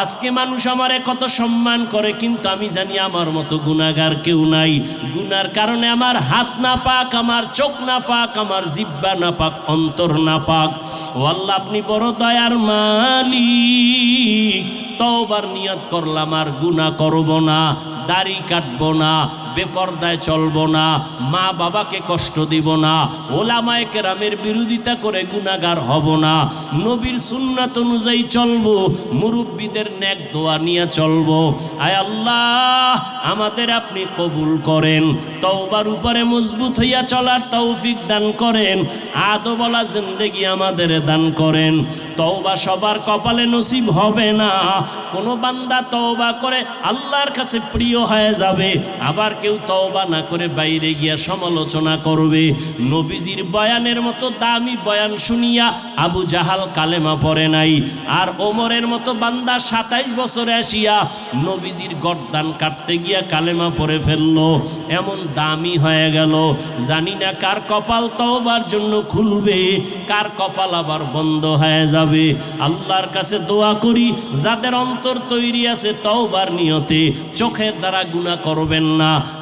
আজকে মানুষ আমারে কত সম্মান করে, কিন্তু আমি জানি আমার মতো গুনাহগার কেউ নাই। গুনার কারণে আমার হাত না পাক, আমার চোখ না পাক, আমার জিহ্বা না পাক, অন্তর না পাক। ও আল্লাহ, আপনি বড় দয়ার মালিক। তওবার নিয়ত করলাম, আর গুনাহ করব না, দাড়ি কাটবো না, বেপরদায় চলবো না, মা বাবাকে কষ্ট দিব না, ওলামায়ে কেরামের বিরোধিতা করে গুনাহগার হব না, নবীর সুন্নাত অনুযায়ী চলবো, মুরব্বীদের নেক দোয়া নিয়ে চলবো। আয় আল্লাহ, আমাদের আপনি কবুল করেন, তওবার উপরে মজবুত হইয়া চলার তৌফিক দান করেন, আদবওয়ালা জিন্দেগি আমাদের দান করেন। তওবা সবার কপালে নসিব হবে না। কোনো বান্দা তওবা করে আল্লাহর কাছে প্রিয় হয়ে যাবে, আবার কেউ তওবা না করে বাইরে গিয়া সমালোচনা করবে। নবীজির বয়ানের মতো দামি বয়ান শুনিয়া আবু জাহাল কালেমা পড়ে নাই, আর ওমরের মতো বান্দা 27 বছরে আসিয়া নবীজির গর্দান কাটতে গিয়া কালেমা পড়ে ফেললো। এমন দামি হয়ে গেল। জানি না কার কপাল তওবার জন্য খুলবে, কার কপাল আবার বন্ধ হয়ে যাবে। আল্লাহর কাছে দোয়া করি, যাদের অন্তর তৈরি আছে তওবার নিয়তে, চোখের দ্বারা গুনাহ করবেন না,